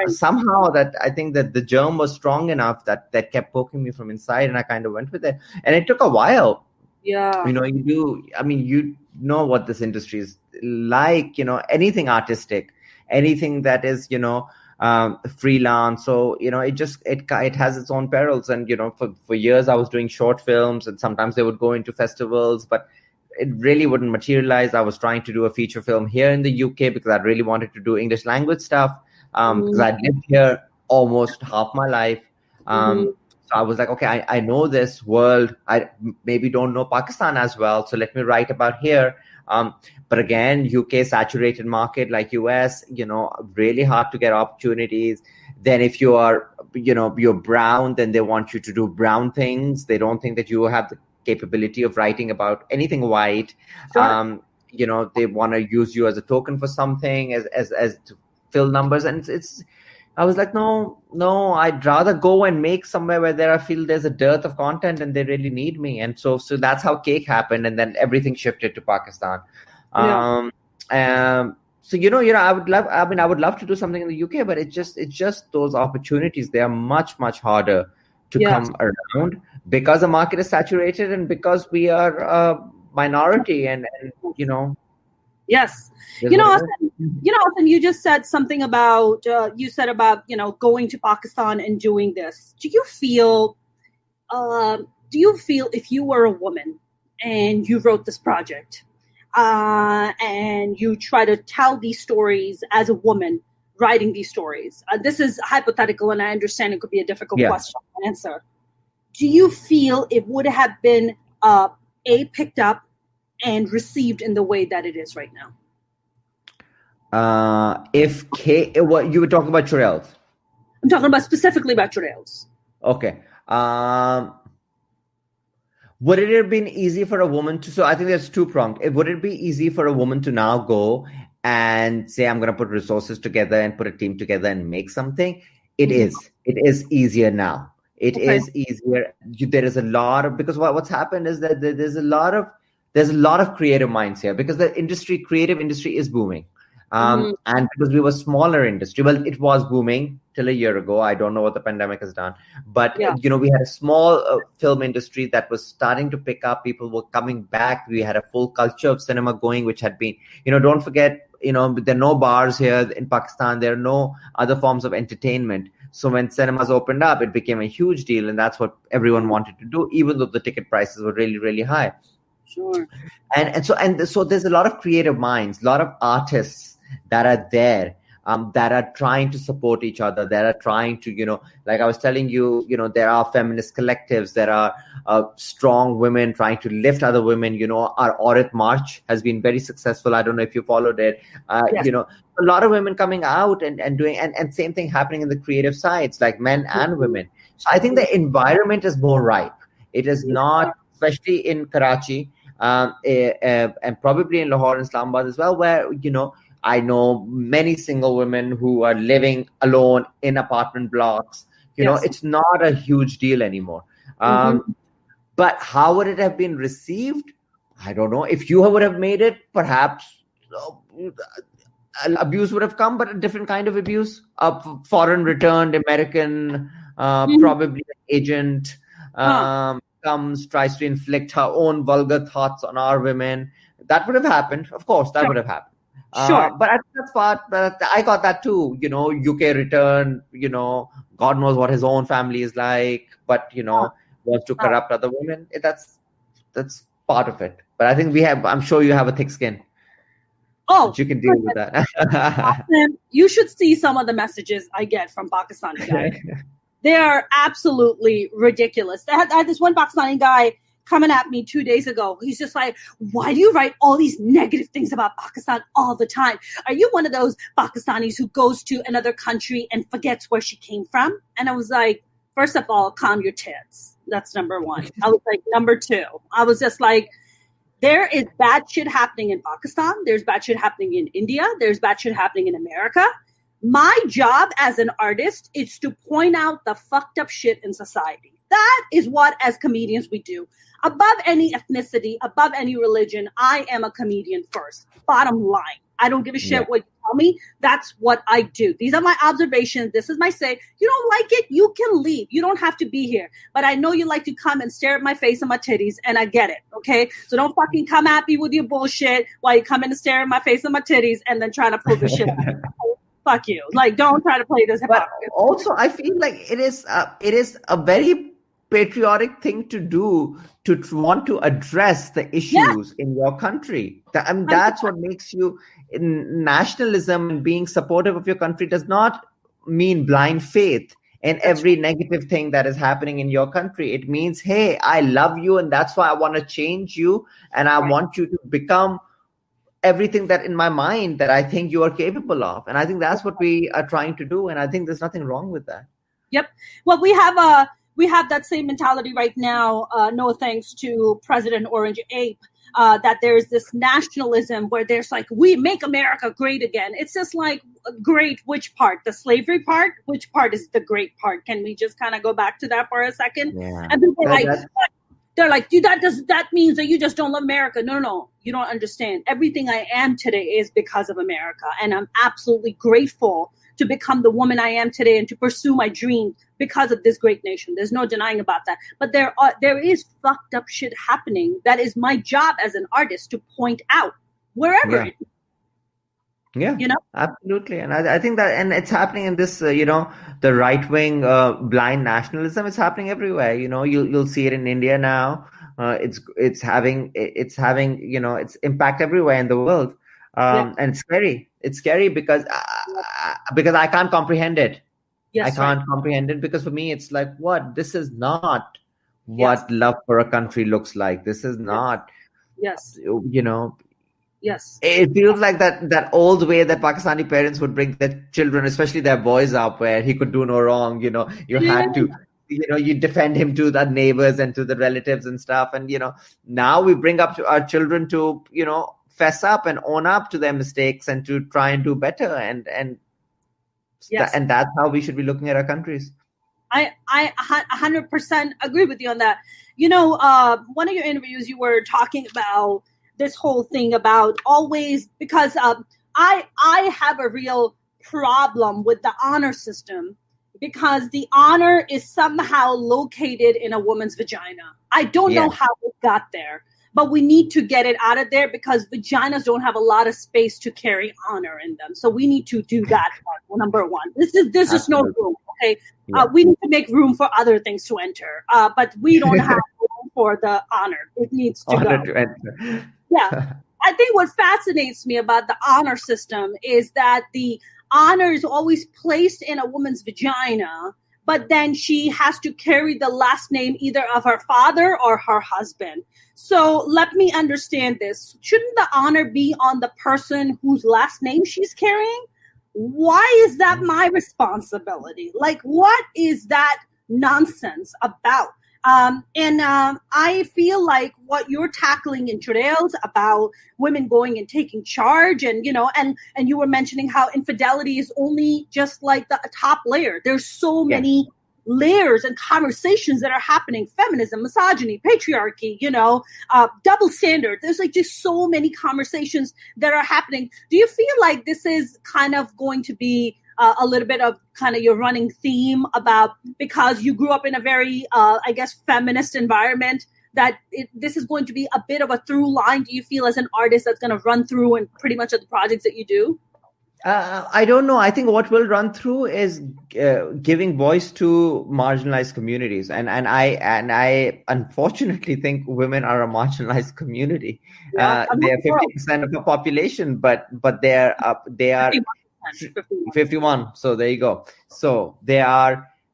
somehow that I think that the germ was strong enough that kept poking me from inside, and I kind of went with it. And it took a while. Yeah, you do. I mean, you know what this industry is like. Anything artistic, anything that is freelance. So it has its own perils. And for years I was doing short films, and sometimes they would go into festivals, but it really wouldn't materialize. I was trying to do a feature film here in the UK because I really wanted to do English language stuff because I lived here almost half my life. So I was like, okay, I know this world. I maybe don't know Pakistan as well. So let me write about here. But again, UK saturated market like US, really hard to get opportunities. Then if you are, you're brown, then they want you to do brown things. They don't think that you have the capability of writing about anything white. Sure. They want to use you as a token for something as to fill numbers. And I was like, no, I'd rather go and make somewhere where I feel there's a dearth of content and they really need me. And so that's how Cake happened. And then everything shifted to Pakistan. Yeah. So, I would love to do something in the UK, but it's just those opportunities. They are much, much harder to come around because the market is saturated and because we are a minority and. Yes. Asim, you just said something about, going to Pakistan and doing this. Do you feel if you were a woman and you wrote this project and you try to tell these stories as a woman writing these stories, this is hypothetical and I understand it could be a difficult question to answer. Do you feel it would have been picked up and received in the way that it is right now? What you were talking about Churails? I'm talking specifically about Churails. Okay. Would it have been easy for a woman to? So I think there's two-pronged. Would it be easy for a woman to now go and say, I'm going to put resources together and put a team together and make something? It is. It is easier now. It is easier. There is a lot of, because what's happened is that there's a lot of creative minds here because the creative industry is booming. And because we were a smaller industry, well, it was booming till a year ago. I don't know what the pandemic has done, but we had a small film industry that was starting to pick up. People were coming back. We had a full culture of cinema going, which had been, don't forget, there are no bars here in Pakistan. There are no other forms of entertainment. So when cinemas opened up, it became a huge deal. And that's what everyone wanted to do, even though the ticket prices were really, really high. Sure. And so there's a lot of creative minds, a lot of artists that are there, that are trying to support each other, that are trying to, like I was telling you, there are feminist collectives, there are strong women trying to lift other women. Our Aurat March has been very successful. I don't know if you followed it. A lot of women coming out and doing, and same thing happening in the creative sides, like men and women. So I think the environment is more ripe. It is not, especially in Karachi, and probably in Lahore and Islamabad as well, where, I know many single women who are living alone in apartment blocks. It's not a huge deal anymore. But how would it have been received? I don't know. If you would have made it, perhaps abuse would have come, but a different kind of abuse. A foreign returned American, probably an agent, comes, tries to inflict her own vulgar thoughts on our women. That would have happened. Of course, that would have happened. Sure. But I think that's part, I got that too. UK return, God knows what his own family is like, but, wants to corrupt other women. That's part of it. But I think I'm sure you have a thick skin. Oh, you can deal with that. You should see some of the messages I get from Pakistani guys. They are absolutely ridiculous. I had this one Pakistani guy coming at me 2 days ago. He's just like, why do you write all these negative things about Pakistan all the time? Are you one of those Pakistanis who goes to another country and forgets where she came from? And I was like, first of all, calm your tits. That's number one. I was like, number two, I was just like, there is bad shit happening in Pakistan. There's bad shit happening in India. There's bad shit happening in America. My job as an artist is to point out the fucked up shit in society. That is what, as comedians, we do. Above any ethnicity, above any religion, I am a comedian first. Bottom line. I don't give a shit what you tell me. That's what I do. These are my observations. This is my say. You don't like it? You can leave. You don't have to be here. But I know you like to come and stare at my face and my titties, and I get it, okay? So don't fucking come at me with your bullshit while you come in and stare at my face and my titties and then try to pull the shit out. Fuck you. Like, don't try to play this. But also, I feel like it is a very patriotic thing to do, to want to address the issues in your country. That's what makes you. Nationalism and being supportive of your country does not mean blind faith in every negative thing that is happening in your country. It means, hey, I love you, and that's why I want to change you, and I want you to become everything that in my mind that I think you are capable of. And I think that's what we are trying to do, and I think there's nothing wrong with that. Yep. Well, we have that same mentality right now, no thanks to President Orange Ape, that there's this nationalism where there's like, we make America great again. It's just like, great, which part? The slavery part? Which part is the great part? Can we just kind of go back to that for a second? Yeah. And people they're like, that means that you just don't love America. No, you don't understand. Everything I am today is because of America. And I'm absolutely grateful to become the woman I am today and to pursue my dream because of this great nation. There's no denying about that. But there is fucked up shit happening. That is my job as an artist to point out wherever it is. Yeah, absolutely. And I think that, and it's happening in this, the right-wing blind nationalism is happening everywhere. You'll see it in India now. It's having its impact everywhere in the world. And it's scary. It's scary because I can't comprehend it. Yes, I can't comprehend it because for me, it's like, what? This is not what love for a country looks like. This is not, Yes. It feels like that old way that Pakistani parents would bring their children, especially their boys, up where he could do no wrong. You had to, you defend him to the neighbors and to the relatives and stuff. And, now we bring up our children to, fess up and own up to their mistakes and to try and do better. And that's how we should be looking at our countries. I 100% agree with you on that. One of your interviews, you were talking about this whole thing about always, because I have a real problem with the honor system, because the honor is somehow located in a woman's vagina. I don't know how it got there, but we need to get it out of there because vaginas don't have a lot of space to carry honor in them. So we need to do that part, number one. This is no room, okay? We need to make room for other things to enter, but we don't have room for the honor. It needs to honor go. To enter. Yeah. I think what fascinates me about the honor system is that the honor is always placed in a woman's vagina, but then she has to carry the last name either of her father or her husband. So let me understand this. Shouldn't the honor be on the person whose last name she's carrying? Why is that my responsibility? Like, what is that nonsense about? I feel like what you're tackling in Churails about women going and taking charge, and you were mentioning how infidelity is only just like the top layer. There's so many layers and conversations that are happening: feminism, misogyny, patriarchy, double standards. There's like just so many conversations that are happening. Do you feel like this is kind of going to be a little bit of kind of your running theme about, because you grew up in a very, feminist environment, that this is going to be a bit of a through line, do you feel, as an artist, that's going to run through in pretty much of the projects that you do? I don't know. I think what will run through is giving voice to marginalized communities, and I unfortunately think women are a marginalized community. They are 50% of the population, but they are 51. So there you go. So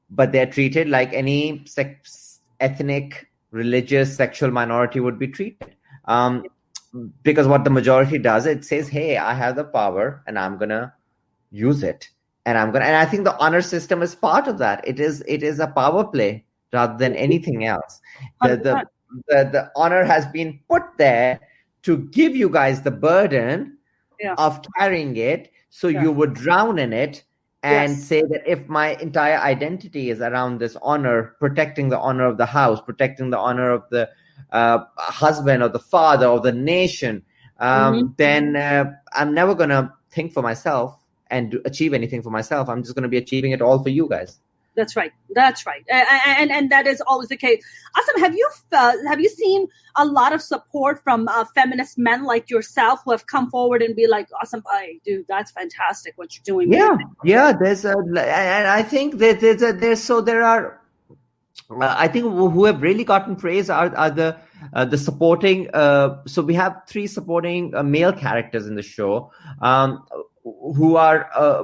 but they're treated like any ethnic, religious, sexual minority would be treated. Because what the majority does, it says, hey, I have the power and I'm going to use it. And I think the honor system is part of that. It is a power play rather than anything else. The honor has been put there to give you guys the burden of carrying it. So you would drown in it and say that if my entire identity is around this honor, protecting the honor of the house, protecting the honor of the husband or the father or the nation, then I'm never going to think for myself and achieve anything for myself. I'm just going to be achieving it all for you guys. That's right. And that is always the case. Asim, have you seen a lot of support from feminist men like yourself who have come forward and be like, Asim, dude, that's fantastic what you're doing. Yeah. And I think there are. I think who have really gotten praise are the supporting. So we have 3 supporting male characters in the show who are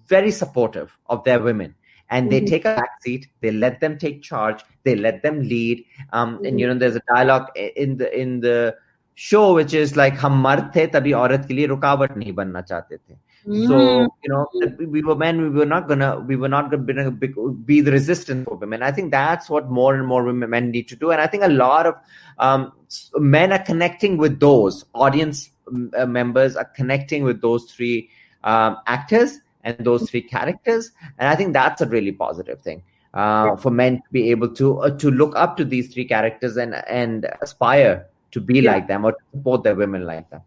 very supportive of their women. And they take a backseat. They let them take charge. They let them lead. And there's a dialogue in the show which is like, "Hum mard the, tabhi aurat ke liye rukavat nahi banna chahte the." So we were men. We were not gonna be the resistance for women. I think that's what more and more men need to do. And I think a lot of men are connecting with those audience members, are connecting with those 3 actors and those 3 characters. And I think that's a really positive thing for men to be able to look up to these 3 characters and aspire to be like them or to support their women like them.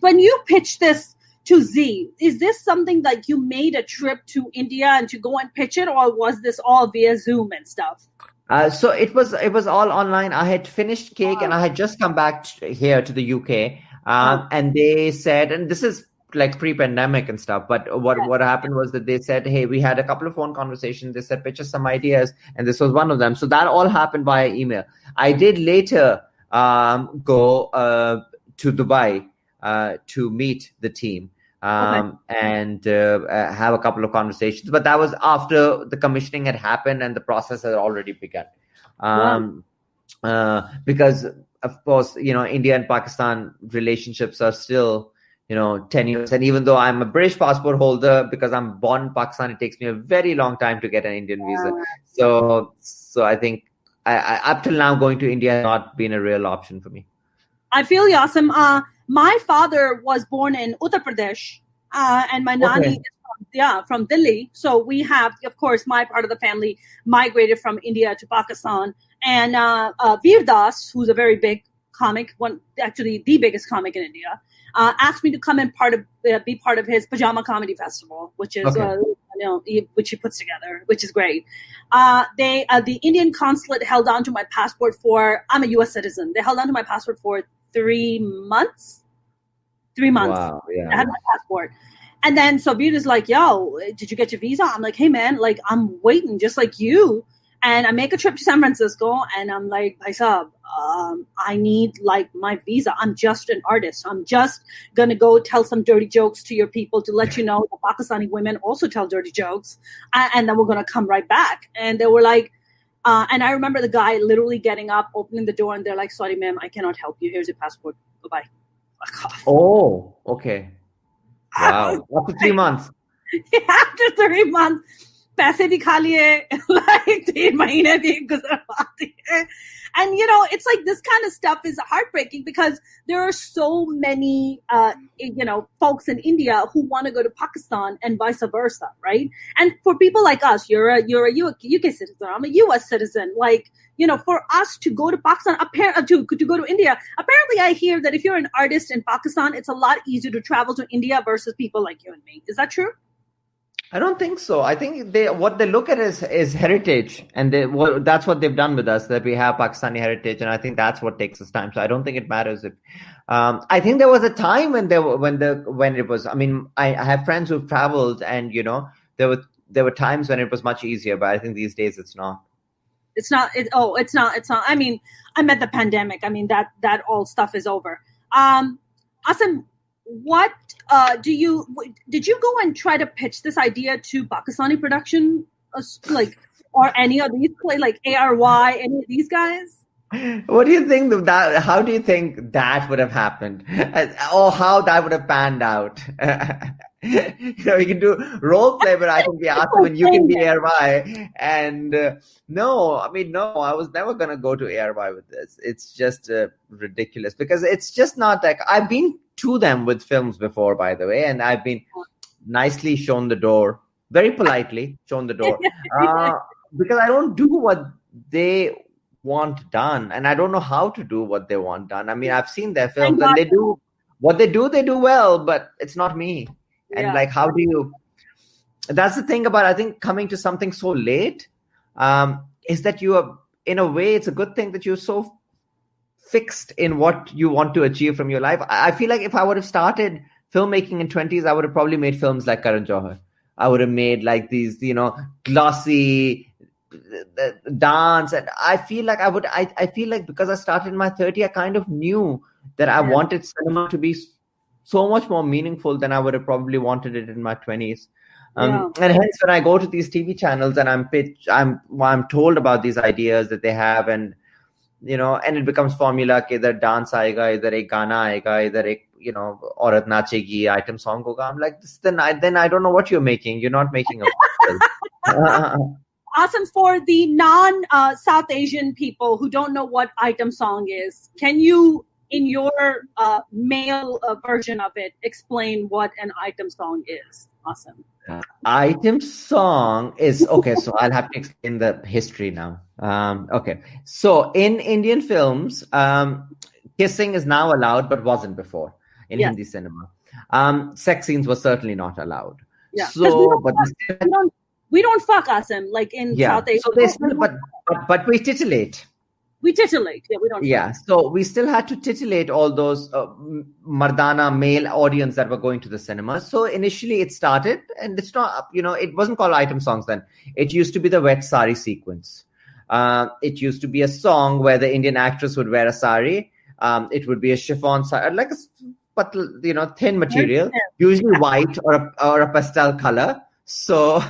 When you pitch this to Z, is this something like you made a trip to India and to go and pitch it, or was this all via Zoom and stuff? So it was all online. I had finished Cake and I had just come back here to the UK. And they said, and this is like pre-pandemic and stuff, but what happened was that they said, hey, we had a couple of phone conversations. They said, pitch us some ideas, and this was one of them. So that all happened via email. I did later go to Dubai to meet the team and have a couple of conversations, but that was after the commissioning had happened and the process had already begun. Because of course, India and Pakistan relationships are still 10 years. And even though I'm a British passport holder, because I'm born in Pakistan, it takes me a very long time to get an Indian visa. So I think up till now, going to India has not been a real option for me. I feel you, Asim. My father was born in Uttar Pradesh, and my nani is from Delhi. So we have, of course, my part of the family migrated from India to Pakistan. And Veer Das, who's a very big comic, the biggest comic in India, asked me to come and be part of his Pajama Comedy Festival, which is which he puts together, which is great. The Indian consulate held on to my passport I'm a U.S. citizen. They held on to my passport for 3 months. 3 months. Wow, yeah. I had my passport. And then so Veer is like, yo, did you get your visa? I'm like, hey man, like I'm waiting just like you. And I make a trip to San Francisco and I'm like, Bhai Sahab, I need like my visa. I'm just an artist. I'm just going to go tell some dirty jokes to your people to let you know that Pakistani women also tell dirty jokes. And then we're going to come right back. And they were like, and I remember the guy literally getting up, opening the door, and they're like, sorry, ma'am, I cannot help you. Here's your passport. Goodbye. Oh, okay. Wow. After 3 months. After 3 months. पैसे भी खा लिए like 3 महीने भी गुजरवाती है. And it's like this kind of stuff is heartbreaking because there are so many, folks in India who want to go to Pakistan and vice versa, right? And for people like us, you're a UK citizen, I'm a US citizen. Like, for us to go to Pakistan, to go to India, apparently I hear that if you're an artist in Pakistan, it's a lot easier to travel to India versus people like you and me. Is that true? I don't think so. I think what they look at is heritage, and that's what they've done with us, that we have Pakistani heritage, and I think that's what takes us time. So I don't think it matters if. I think there was a time when it was. I mean, I have friends who've traveled, and there were times when it was much easier, but I think these days it's not. It's not. It's not. I mean, I met the pandemic. I mean, that all stuff is over. Asim, what did you go and try to pitch this idea to Pakistani production, or any of these like ARY, any of these guys? What do you think of that? How do you think that would have happened, or how that would have panned out? You can do role play, but I can be Asim and you can be ARY. And no, I was never going to go to ARY with this. It's just ridiculous because it's just not like I've been to them with films before, by the way, and I've been nicely shown the door, very politely shown the door, because I don't do what they want done, and I don't know how to do what they want done. I mean, I've seen their films, and they do what they do well, but it's not me. And how do you? That's the thing about, I think, coming to something so late, is that you are, in a way, it's a good thing that you're so fixed in what you want to achieve from your life. I feel like if I would have started filmmaking in 20s, I would have probably made films like Karan Johar. I would have made like these, glossy dance. And I feel like I feel like because I started in my 30s, I kind of knew that I wanted cinema to be so much more meaningful than I would have probably wanted it in my 20s. And hence when I go to these TV channels and I'm told about these ideas that they have, and and it becomes formula ke idhar dance aayega, idhar ek gana aayega, idhar ek aurat nachegi, item song hoga. I'm like, then I don't know what you're making. You're not making a film. Awesome. For the non-South Asian people who don't know what item song is, can you, in your male version of it, explain what an item song is? Awesome. Item song is, okay, so I'll have to explain the history now. Okay, so in Indian films, kissing is now allowed, but wasn't before in Hindi cinema. Sex scenes were certainly not allowed. Yeah. So, we don't fuck, Asim, like in South Asia. So they still, but we titillate. We titillate. Yeah, we don't. Yeah, so we still had to titillate all those Mardana male audience that were going to the cinema. So initially it started, and it's not, it wasn't called item songs then. It used to be the wet sari sequence. It used to be a song where the Indian actress would wear a sari. It would be a chiffon sari, like a thin material, usually white or a pastel color. So,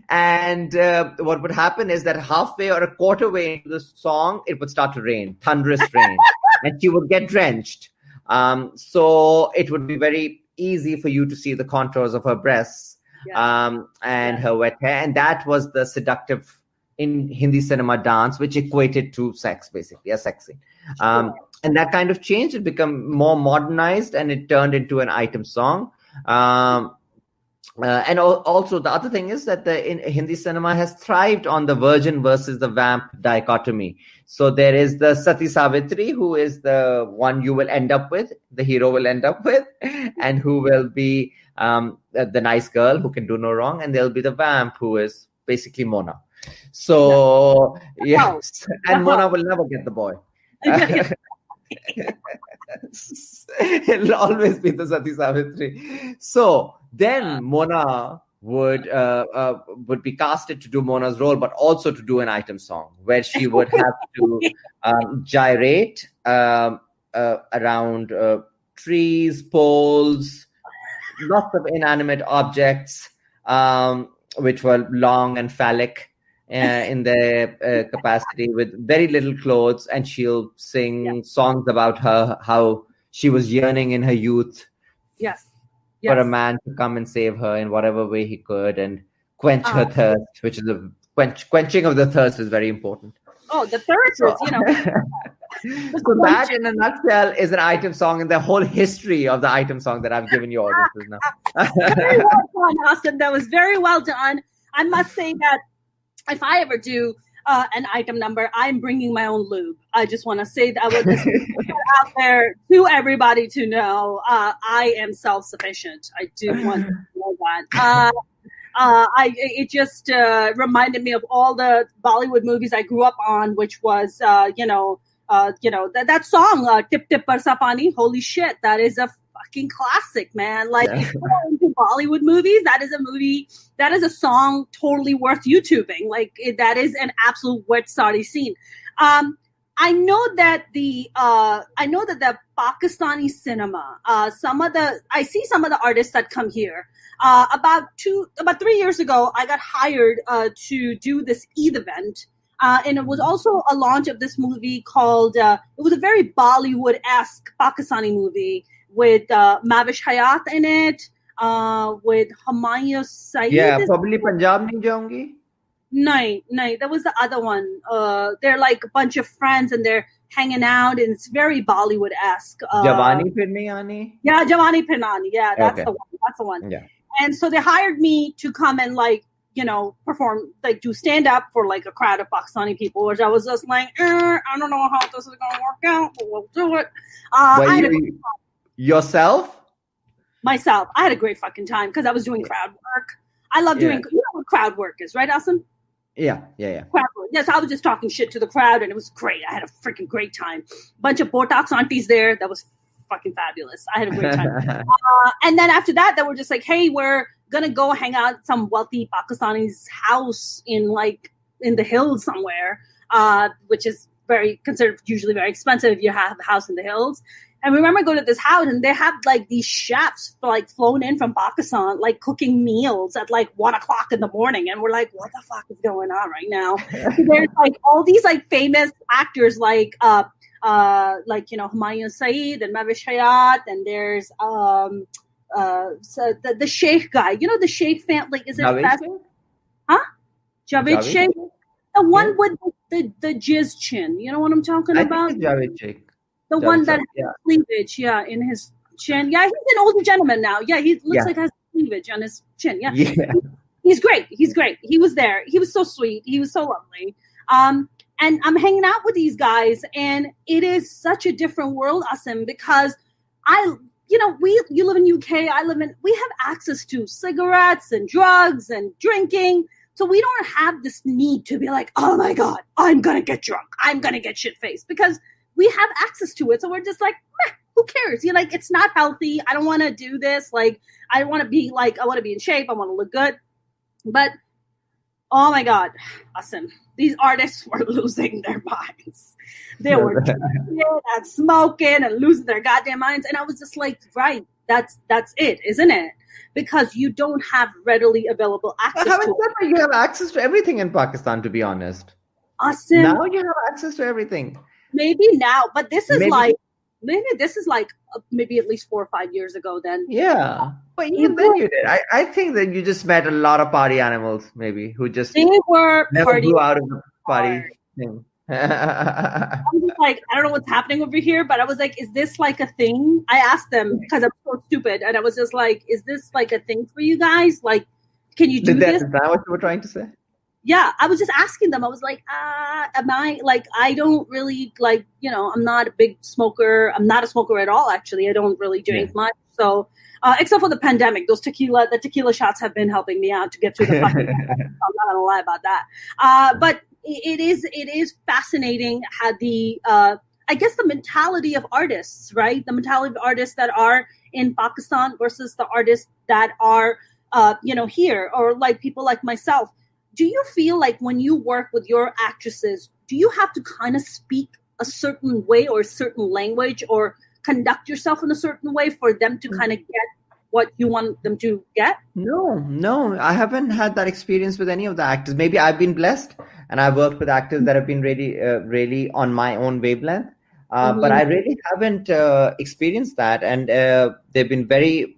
and what would happen is that halfway or a quarter way into the song, it would start to rain, thunderous rain, and she would get drenched. So it would be very easy for you to see the contours of her breasts and her wet hair. And that was the seductive in Hindi cinema dance, which equated to sex, basically, a sex scene. And that kind of changed. It became more modernized, and it turned into an item song. And also the other thing is that in Hindi cinema has thrived on the virgin versus the vamp dichotomy. So there is the Sati Savitri, who is the one you will end up with, the hero will end up with, and who will be the nice girl who can do no wrong. And there'll be the vamp, who is basically Mona. So, yes, and Mona will never get the boy. It'll always be the Sati Savitri. So then Mona would be casted to do Mona's role, but also to do an item song where she would have to gyrate around trees, poles, lots of inanimate objects, which were long and phallic in their capacity, with very little clothes, and she'll sing songs about how she was yearning in her youth for a man to come and save her in whatever way he could and quench her thirst, which is quenching of the thirst is very important. Oh, the third is, you know. So that, in a nutshell, is an item song in the whole history of the item song that I've given you audiences now. Very well done, Asim. That was very well done. I must say that if I ever do an item number, I'm bringing my own lube. I just want to say that I would just put out there to everybody to know I am self-sufficient. I do want to know that. It just reminded me of all the Bollywood movies I grew up on, which was, that song, Tip Tip Barsa Pani. Holy shit, that is a fucking classic, man. Like, if you're into Bollywood movies, that is a song totally worth YouTubing. Like, that is an absolute wet sari scene. I know that the Pakistani cinema, I see some of the artists that come here. About 3 years ago, I got hired to do this Eid event. And it was also a launch of this movie called, it was a very Bollywood-esque Pakistani movie with Mavish Hayat in it, with Humayun Saeed. Yeah, probably Punjab nahi jaungi. No, that was the other one. They're like a bunch of friends and they're hanging out, and it's very Bollywood-esque. Jawani Phir Nahi Aani? Yeah, Jawani Phir Nahi Aani. Yeah, that's the one. That's the one. Yeah. And so they hired me to come and perform, do stand up for like a crowd of Pakistani people, which I was just like, I don't know how this is going to work out, but we'll do it. Yourself? Myself. I had a great fucking time because I was doing crowd work. I love doing, you know what crowd work is, right, Asim? Yeah. Crowd work. Yes, I was just talking shit to the crowd and it was great. I had a freaking great time. Bunch of Botox aunties there. That was fucking fabulous. I had a great time. And then after that, they were just like, hey, we're going to go hang out at some wealthy Pakistani's house in the hills somewhere, which is considered usually very expensive if you have a house in the hills. And we remember going to this house and they have these chefs flown in from Pakistan, cooking meals at 1 o'clock in the morning. And we're like, what the fuck is going on right now? So there's all these famous actors Humayun Saeed and Mavish Hayat, and there's the Sheikh guy. You know the Sheikh fan, is it Javed? Huh? Javed Sheikh? The one with the jizz chin. You know what I'm talking about? I think it's Javed Sheikh. The one that has cleavage, in his chin. Yeah, he's an older gentleman now. Yeah, he looks like he has cleavage on his chin. Yeah. He's great. He was there. He was so sweet. He was so lovely. And I'm hanging out with these guys, and it is such a different world, Asim, because you live in UK, we have access to cigarettes and drugs and drinking. So we don't have this need to be like, oh my God, I'm going to get drunk. I'm going to get shit-faced, because we have access to it. So we're just like, who cares? It's not healthy. I don't want to do this. I want to be I want to be in shape. I want to look good. But, oh my God, Asim, these artists were losing their minds. They were drinking and smoking and losing their goddamn minds. And I was just like, right, that's it, isn't it? Because you don't have readily available access to it. You have access to everything in Pakistan, to be honest. Asim, now you have access to everything. Maybe now, but this is maybe at least 4 or 5 years ago then. Yeah. But even then you did. I think that you just met a lot of party animals, maybe, who just never grew out of the party thing. I was just I don't know what's happening over here, but I was like, is this a thing? I asked them because I'm so stupid, and I was just like, is this a thing for you guys? Can you do this? Is that what you were trying to say? Yeah, I was just asking them. I was like, am I I don't really I'm not a big smoker. I'm not a smoker at all, actually. I don't really drink much. So, except for the pandemic, the tequila shots have been helping me out to get through the fucking I'm not going to lie about that. But it is fascinating how I guess the mentality of artists, right? The mentality of artists that are in Pakistan versus the artists that are, here, or people like myself. Do you feel when you work with your actresses, do you have to kind of speak a certain way or a certain language or conduct yourself in a certain way for them to kind of get what you want them to get? No, I haven't had that experience with any of the actors. Maybe I've been blessed and I've worked with actors that have been really on my own wavelength. But I really haven't experienced that. And they've been very,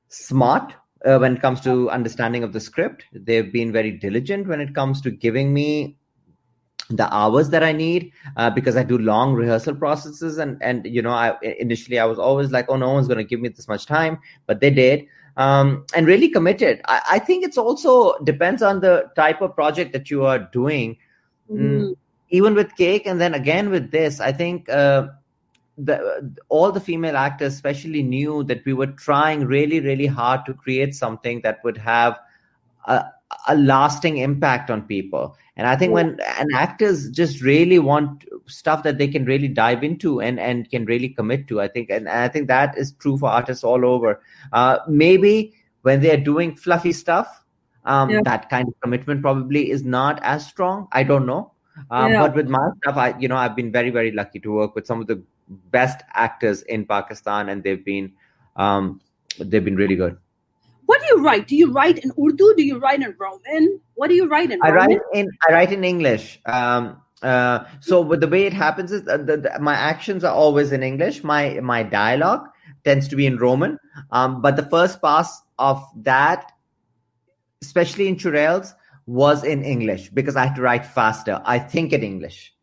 smart when it comes to understanding of the script. They've been very diligent when it comes to giving me the hours that I need, because I do long rehearsal processes. And initially I was always like, oh, no one's going to give me this much time, but they did. And really committed. I think it's also depends on the type of project that you are doing. Even with Cake, and then again with this, I think all the female actors especially knew that we were trying really, really hard to create something that would have a lasting impact on people. And I think when actors just really want stuff that they can really dive into and can really commit to, I think that is true for artists all over. Maybe when they are doing fluffy stuff, that kind of commitment probably is not as strong. I don't know. But with my stuff, I've been very, very lucky to work with some of the best actors in Pakistan, and they've been really good. What do you write? Do you write in Urdu? Do you write in Roman? What do you write in Roman? I write in English. So the way it happens is my actions are always in English. My dialogue tends to be in Roman. But the first pass of that, especially in Churails, was in English because I had to write faster. I think in English.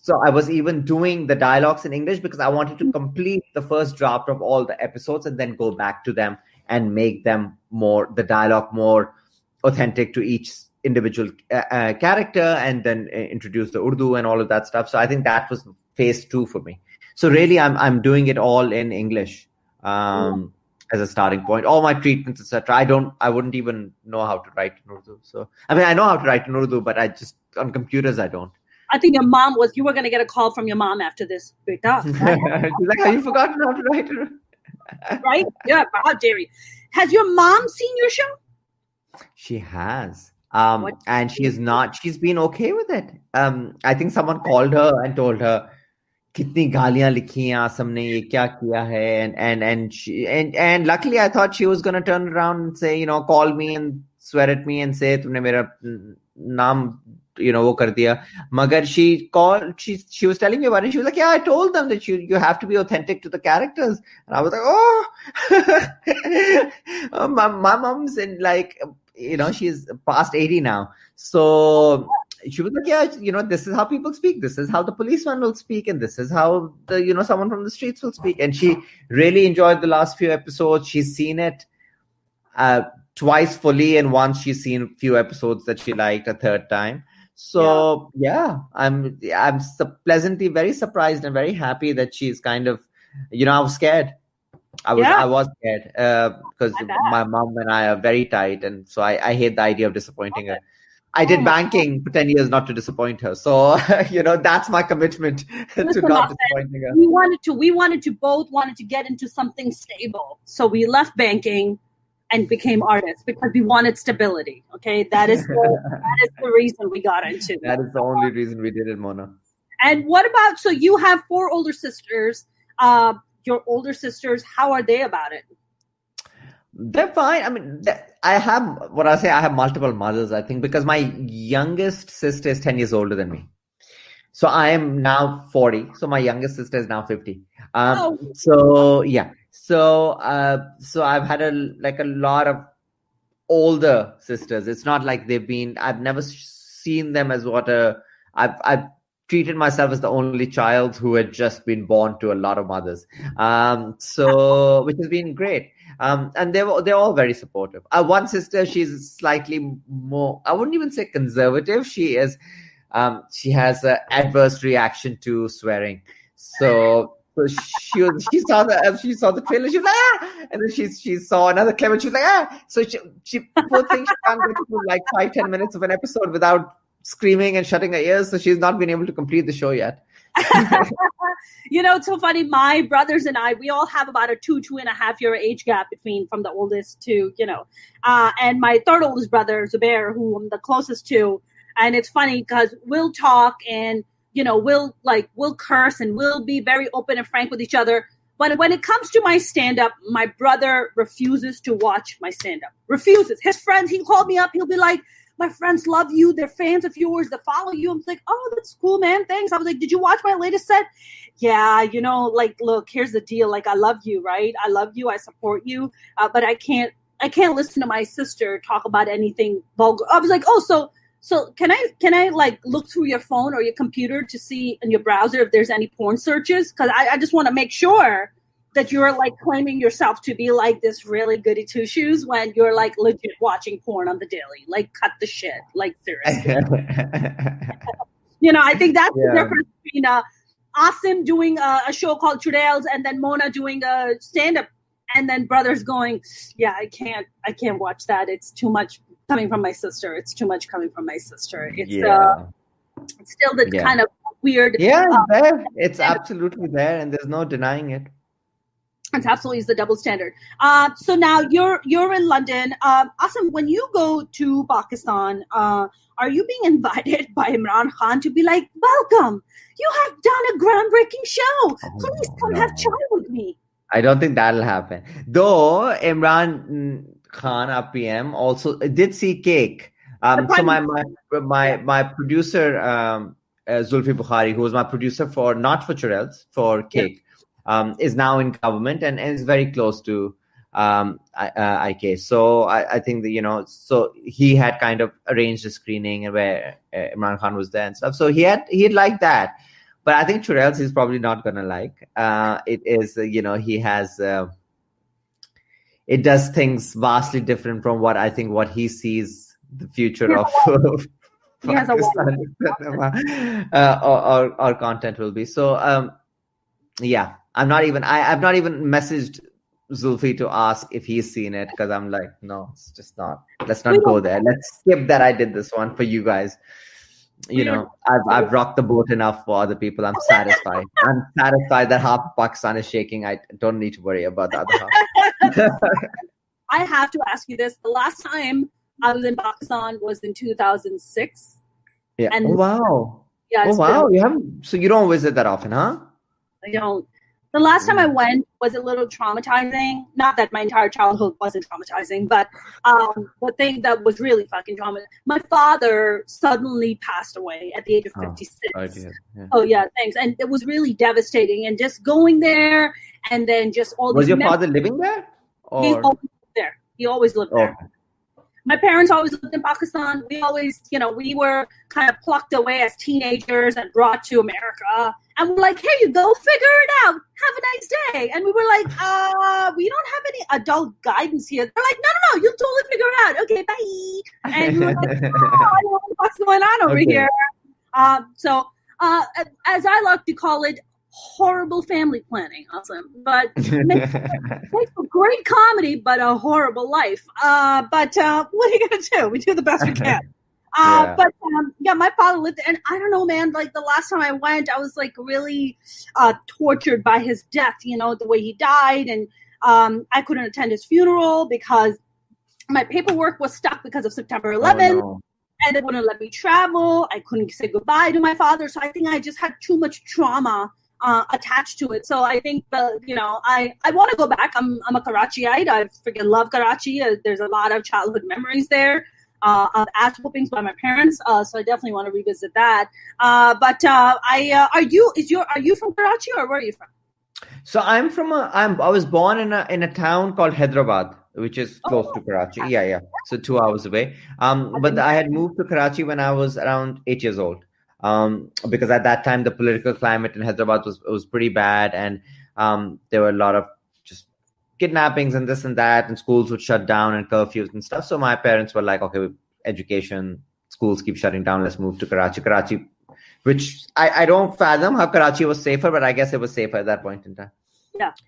So I was even doing the dialogues in English because I wanted to complete the first draft of all the episodes and then go back to them and make them the dialogue more authentic to each individual character, and then introduce the Urdu and all of that stuff. So I think that was phase 2 for me. So really, I'm doing it all in English as a starting point. All my treatments, etc. I wouldn't even know how to write in Urdu. So I mean, I know how to write in Urdu, but I just on computers I don't. I think you were going to get a call from your mom after this. Beta. She's like, have you forgotten how to write it? Right? Yeah, how dare you. Has your mom seen your show? She has. And she's been okay with it. I think someone called her and told her, kitni gaaliyan likhi hain Asim ne, ye kya kiya hai? And luckily I thought she was going to turn around and say, call me and swear at me and say, tumne mera naam wo kar diya. Magar she was telling me about it. She was like, yeah, I told them that you have to be authentic to the characters. And I was like, oh, my mom's in she's past 80 now. So she was like, yeah, this is how people speak. This is how the policeman will speak. And this is how someone from the streets will speak. And she really enjoyed the last few episodes. She's seen it twice fully. And once she's seen a few episodes that she liked a third time. So I'm pleasantly very surprised and very happy that she's kind of, I was scared. I was scared because my mom and I are very tight, and so I hate the idea of disappointing her. I did banking for 10 years not to disappoint her, so that's my commitment to not disappointing her. We both wanted to get into something stable, so we left banking and became artists because we wanted stability. Okay, that is the reason we got into it. That is the only reason we did it, Mona. And what about, so you have 4 older sisters. Your older sisters, how are they about it? They're fine. I mean, I have multiple mothers, I think, because my youngest sister is 10 years older than me. So I am now 40. So my youngest sister is now 50. So yeah. So I've had a lot of older sisters. It's not like I've never seen them as I've treated myself as the only child who had just been born to a lot of mothers. Which has been great. And they're all very supportive. One sister, she's slightly more, I wouldn't even say conservative. She has an adverse reaction to swearing. So she saw the trailer. She was like, ah! And then she saw another clip and she was like, ah! So she poor thing, she can't get through like 5-10 minutes of an episode without screaming and shutting her ears. So she's not been able to complete the show yet. It's so funny. My brothers and I, we all have about a 2.5 year age gap from the oldest to, and my third oldest brother, Zubair, who I'm the closest to. And it's funny because we'll talk and, we'll curse and we'll be very open and frank with each other. But when it comes to my stand-up, my brother refuses to watch my stand-up. Refuses. His friends, he'll call me up. He'll be like, my friends love you. They're fans of yours. They follow you. I'm like, oh, that's cool, man. Thanks. I was like, did you watch my latest set? Yeah, look, here's the deal. I love you, right? I love you. I support you. But I can't listen to my sister talk about anything vulgar. I was like, oh, so So can I like look through your phone or your computer to see in your browser if there's any porn searches? Because I just want to make sure that you're like claiming yourself to be like this really goody two shoes when you're like legit watching porn on the daily. Like, cut the shit. Like, seriously. I think that's the difference between Asim doing a show called Churails and then Mona doing a stand-up, and then brothers going, yeah, I can't watch that. It's too much coming from my sister. It's too much coming from my sister. It's still the kind of weird. Yeah, it's absolutely there, and there's no denying it. It's absolutely the double standard. So now you're in London. Asim, when you go to Pakistan, are you being invited by Imran Khan to be like, welcome, you have done a groundbreaking show. Please come have chai with me. I don't think that'll happen. Though Imran Khan, our PM, also did see cake. So my producer, Zulfi Bukhari, who was my producer not for Churails, for cake, is now in government and is very close to IK. So I think that, so he had kind of arranged a screening where Imran Khan was there and stuff. So he'd like that. But I think Churails he's probably not going to like. It is, he has, it does things vastly different from what he sees the future of Pakistan or content will be. So, I've not even messaged Zulfi to ask if he's seen it, because I'm like, no, it's just not. Let's not go there. Let's skip that. I did this one for you guys. I've rocked the boat enough for other people. I'm satisfied. I'm satisfied that half of Pakistan is shaking. I don't need to worry about the other half. I have to ask you this. The last time I was in Pakistan was in 2006. Yeah. And wow. Yeah. Oh, wow. So you don't visit that often, huh? I don't. The last time I went was a little traumatizing. Not that my entire childhood wasn't traumatizing, but the thing that was really fucking traumatizing. My father suddenly passed away at the age of 56. Oh, yeah, thanks. And it was really devastating. And just going there and then just all Was your father living there? Or? He always lived there. He always lived there. My parents always lived in Pakistan. We always, we were kind of plucked away as teenagers and brought to America. And we're like, here you go, figure it out. Have a nice day. And we were like, we don't have any adult guidance here. They're like, no, you'll totally figure it out. Okay, bye. And we were like, I don't know what's going on over here. So as I like to call it, horrible family planning, Awesome. But makes for great comedy, but a horrible life. But what are you gonna do? We do the best we can. But my father lived there, and I don't know, man. Like the last time I went, I was like really tortured by his death. The way he died, and I couldn't attend his funeral because my paperwork was stuck because of September 11th. And they wouldn't let me travel. I couldn't say goodbye to my father. So I think I just had too much trauma attached to it. So I think, I want to go back. I'm a Karachiite. I freaking love Karachi. There's a lot of childhood memories there of ass whoopings by my parents. So I definitely want to revisit that. But are you from Karachi, or where are you from? So I was born in a town called Hyderabad, which is close to Karachi. Yeah. So 2 hours away. But I had moved to Karachi when I was around 8 years old. Because at that time the political climate in Hyderabad was pretty bad, and there were a lot of just kidnappings and this and that, and schools would shut down and curfews and stuff. So my parents were like, okay, education, schools keep shutting down, let's move to Karachi, which I don't fathom how Karachi was safer, but I guess it was safer at that point in time.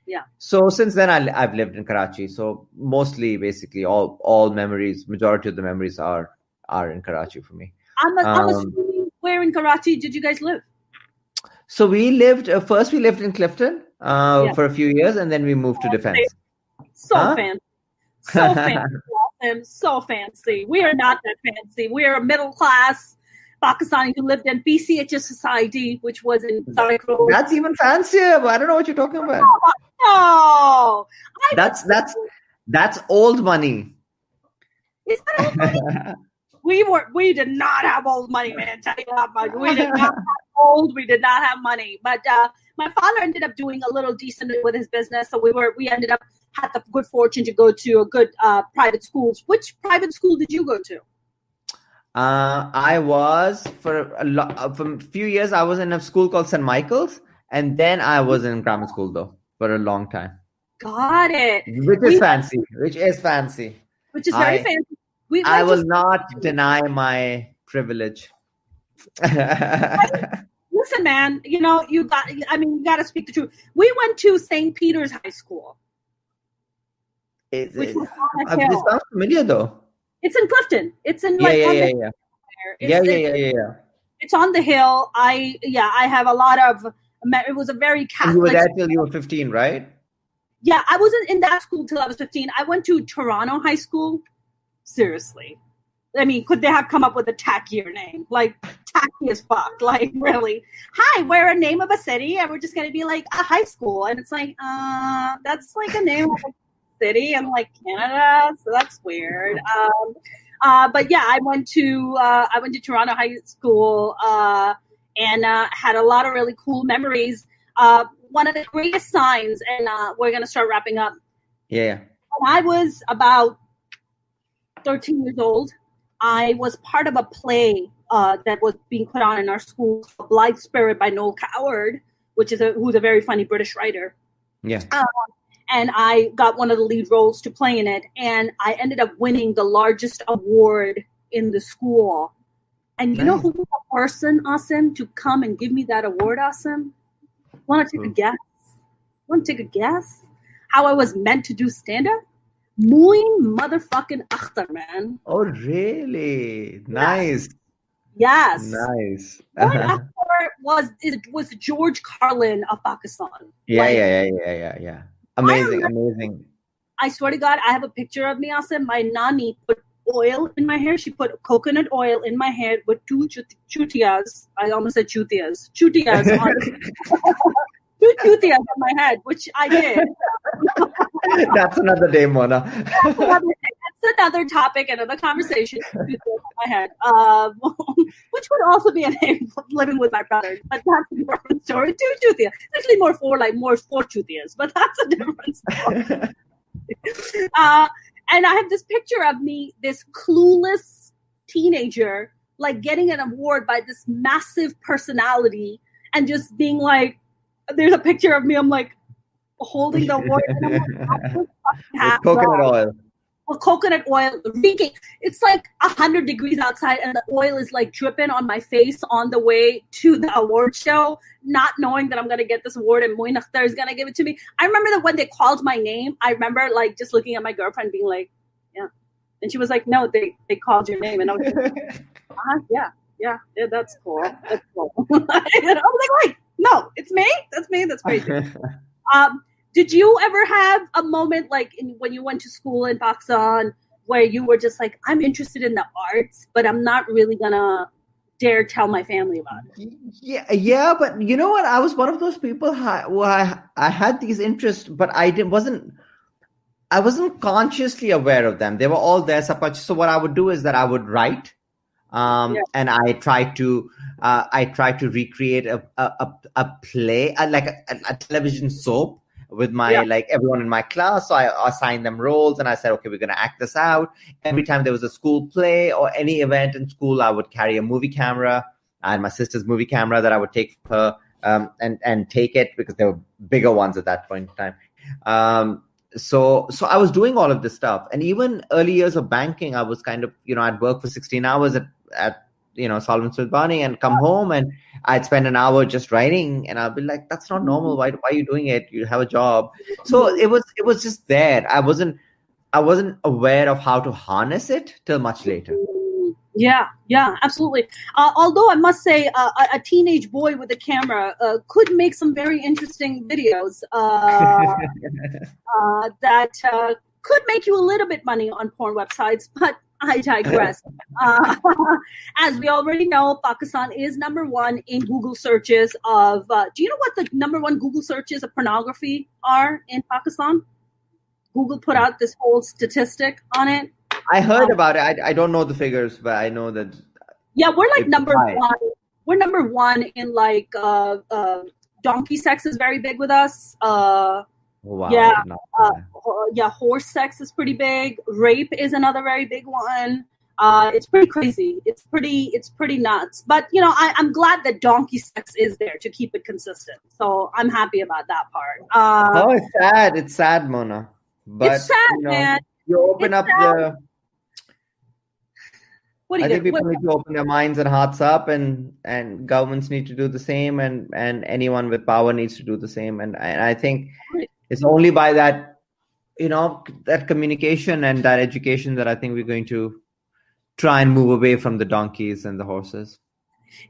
Yeah. So since then I've lived in Karachi. So mostly, basically, all memories, majority of the memories are in Karachi for me. I'm assuming, where in Karachi did you guys live? So we lived in Clifton for a few years, and then we moved to Defense. Fancy. So fancy. So fancy. We are not that fancy. We are a middle class Pakistani who lived in PCHS society, which was in Tariq Road. That's even fancier, but I don't know what you're talking about. No. That's old money. Is that old money? We did not have old money, man. Tell you that much. We did not have old. We did not have money. But my father ended up doing a little decent with his business, so we ended up had the good fortune to go to a good private schools. Which private school did you go to? I was for a few years. I was in a school called St. Michael's, and then I was in grammar school though for a long time. Got it. Which is fancy. Which is fancy. Which is very fancy. I will not deny my privilege. Listen, man. You got to speak the truth. We went to St. Peter's High School. This sounds familiar though. It's in Clifton. It's in yeah. It's on the hill. I have a lot of. It was a very Catholic. And you were there till you were 15, right? Yeah, I wasn't in that school till I was 15. I went to Toronto High School. Seriously, I mean, could they have come up with a tackier name? Like tacky as fuck. Like really? Hi, we're a name of a city, and we're just gonna be like a high school, and it's like, that's like a name of a city in like Canada, so that's weird. But yeah, I went to Toronto High School and had a lot of really cool memories. One of the greatest signs, and we're gonna start wrapping up. Yeah. When I was about 13 years old, I was part of a play that was being put on in our school, Blithe Spirit by Noel Coward, who's a very funny British writer. Yeah. And I got one of the lead roles to play in it. And I ended up winning the largest award in the school. And you know who was the person, Asim, to come and give me that award, Asim? Want to take a guess? Want to take a guess? How I was meant to do stand-up? Moin motherfucking Akhtar, man. Oh, really? Nice. Yes. Nice. Moin Akhtar was George Carlin of Pakistan. Yeah. Amazing. I swear to God, I have a picture of me, Asim. My nani put oil in my hair. She put coconut oil in my hair with two chutias. I almost said chutias. Chutias on two chutias on my head, which I did. That's another day, Mona. That's another topic, another conversation. On my head, which would also be a name of living with my brother, but that's a different story. Two chutias, actually more four chutias, but that's a different story. And I have this picture of me, this clueless teenager, like getting an award by this massive personality, and just being like, "There's a picture of me." I'm like holding the award, and I'm like, coconut oil. Well, coconut oil reeking. It's like 100 degrees outside, and the oil is like dripping on my face on the way to the award show, not knowing that I'm going to get this award and Moin Akhtar is going to give it to me. I remember that when they called my name, I remember like just looking at my girlfriend being like, yeah. And she was like, no, they called your name. And I was like, yeah, that's cool. That's cool. And I was like, wait, no, it's me? That's me? That's crazy. Did you ever have a moment like when you went to school in Pakistan where you were just like, I'm interested in the arts, but I'm not really gonna dare tell my family about it? Yeah, but you know what? I was one of those people who I had these interests, but I wasn't consciously aware of them. They were all there subconscious. So what I would do is that I would write, and I try to recreate a play, like a television soap, with my like everyone in my class. So I assigned them roles, and I said, okay, we're going to act this out. Every time there was a school play or any event in school, I would carry a movie camera. I had my sister's movie camera that I would take for her and take it, because there were bigger ones at that point in time. So I was doing all of this stuff. And even early years of banking, I was kind of, I'd work for 16 hours at Solomon Smith Barney and come home, and I'd spend an hour just writing, and I'd be like, that's not normal. Why are you doing it? You have a job. So it was just there. I wasn't aware of how to harness it till much later. Yeah, absolutely. Although I must say, a teenage boy with a camera could make some very interesting videos that could make you a little bit money on porn websites, but I digress. As we already know, Pakistan is number one in Google searches of. Do you know what the number one Google searches of pornography are in Pakistan? Google put out this whole statistic on it. I heard about it. I don't know the figures, but I know that. Yeah, we're like number one. We're number one in like donkey sex is very big with us. Wow. Yeah, horse sex is pretty big. Rape is another very big one. It's pretty crazy. It's pretty nuts. But I'm glad that donkey sex is there to keep it consistent. So I'm happy about that part. Oh, it's sad. It's sad, Mona. But it's sad, man. You open up the. What do you I think people need to open their minds and hearts up, and governments need to do the same, and anyone with power needs to do the same. And I think it's only by that, that communication and that education that I think we're going to try and move away from the donkeys and the horses.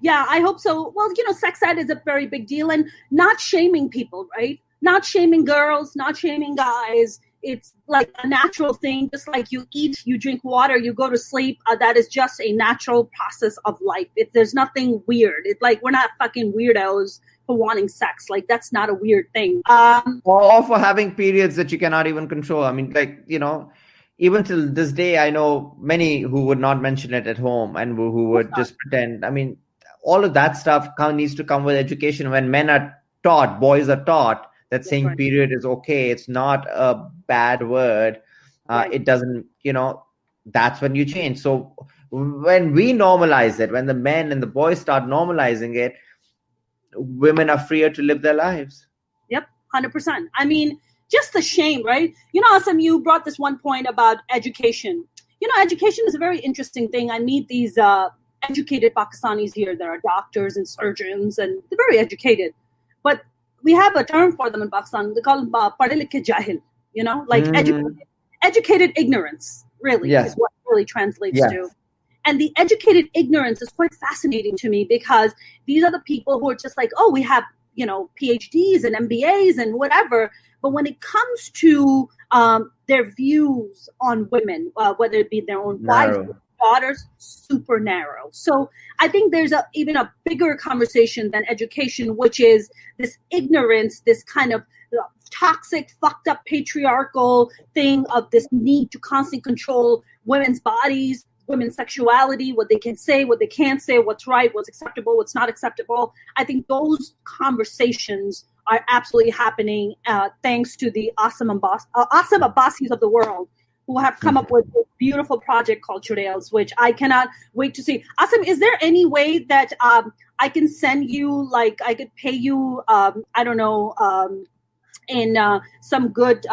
Yeah, I hope so. Well, sex ed is a very big deal, and not shaming people, right? Not shaming girls, not shaming guys. It's like a natural thing, just like you eat, you drink water, you go to sleep. That is just a natural process of life. There's nothing weird. It's like we're not fucking weirdos for wanting sex. Like, that's not a weird thing. Or for having periods that you cannot even control. I mean, even till this day, I know many who would not mention it at home and who would just pretend. I mean, all of that stuff needs to come with education. When men are taught, boys are taught that saying period is okay. It's not a bad word. It doesn't, that's when you change. So when we normalize it, when the men and the boys start normalizing it, women are freer to live their lives. Yep, 100%. I mean, just the shame, right? Asim, you brought this one point about education. Education is a very interesting thing. I meet these educated Pakistanis here. There are doctors and surgeons, and they're very educated. But we have a term for them in Pakistan. They call them "padhe likhe jahil." Educated ignorance. Really, is what it really translates to. And the educated ignorance is quite fascinating to me, because these are the people who are just like, oh, we have PhDs and MBAs and whatever. But when it comes to their views on women, whether it be their own wives or daughters, super narrow. So I think there's even a bigger conversation than education, which is this ignorance, this kind of toxic, fucked up patriarchal thing of this need to constantly control women's bodies, women's sexuality, what they can say, what they can't say, what's right, what's acceptable, what's not acceptable. I think those conversations are absolutely happening thanks to the Asim Abbasis of the world, who have come up with a beautiful project called Churails, which I cannot wait to see. Asim, is there any way that I can send you, like, I could pay you, in some good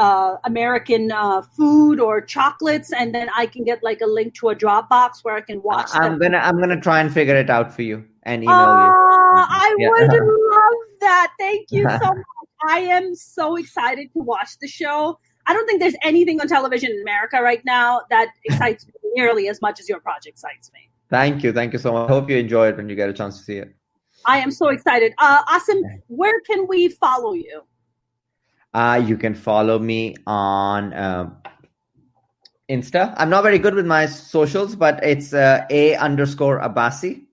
American food or chocolates, and then I can get like a link to a Dropbox where I can watch I'm gonna try and figure it out for you and email you. I would love that. Thank you so much. I am so excited to watch the show. I don't think there's anything on television in America right now that excites me nearly as much as your project excites me. Thank you so much. I hope you enjoy it when you get a chance to see it. I am so excited. Asim, where can we follow you? You can follow me on Insta. I'm not very good with my socials, but it's A_Abbasi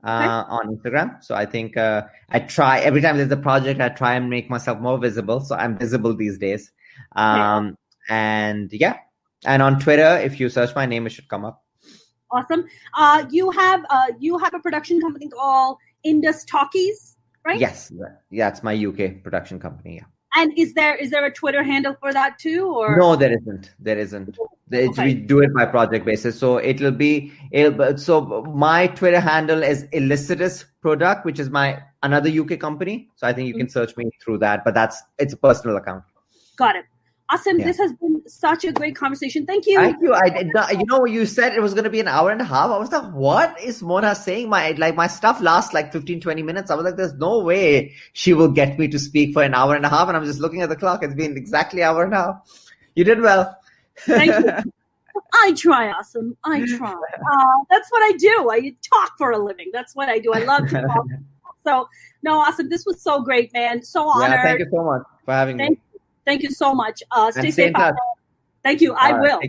on Instagram. So I think I try, every time there's a project, I try and make myself more visible. So I'm visible these days. And on Twitter, if you search my name, it should come up. Awesome. You have a production company called Indus Talkies, right? Yes. Yeah, it's my UK production company. Yeah. And is there a Twitter handle for that too, or no? There isn't. We do it by project basis. So so my Twitter handle is Illicitous Product, which is my another UK company. So I think you can search me through that, but it's a personal account. Got it. Asim, this has been such a great conversation. Thank you. Thank you. I did not, you said it was going to be an hour and a half. I was like, what is Mona saying? My stuff lasts like 15-20 minutes. I was like, there's no way she will get me to speak for an hour and a half. And I'm just looking at the clock. It's been exactly an hour and a half. You did well. Thank you. I try, Asim. I try. That's what I do. I talk for a living. That's what I do. I love to talk. So, no, Asim, this was so great, man. So honored. Yeah, thank you so much for having me. Thank you so much. Stay safe. Thank you. I will.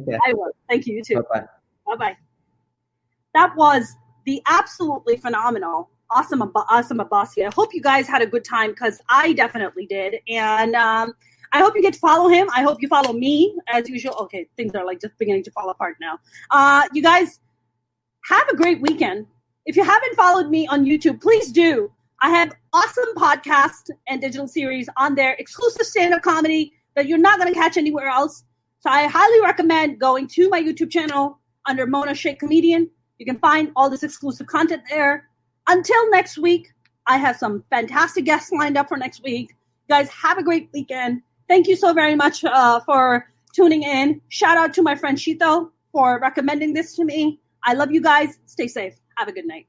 Thank you. You too. Bye-bye. Bye-bye. That was the absolutely phenomenal Asim Abbasi. I hope you guys had a good time, because I definitely did. And I hope you get to follow him. I hope you follow me as usual. Okay, things are like just beginning to fall apart now. You guys have a great weekend. If you haven't followed me on YouTube, please do. I have awesome podcasts and digital series on there, exclusive stand-up comedy that you're not going to catch anywhere else. So I highly recommend going to my YouTube channel, under Mona Sheikh Comedian. You can find all this exclusive content there. Until next week, I have some fantastic guests lined up for next week. You guys have a great weekend. Thank you so very much for tuning in. Shout out to my friend Shito for recommending this to me. I love you guys. Stay safe. Have a good night.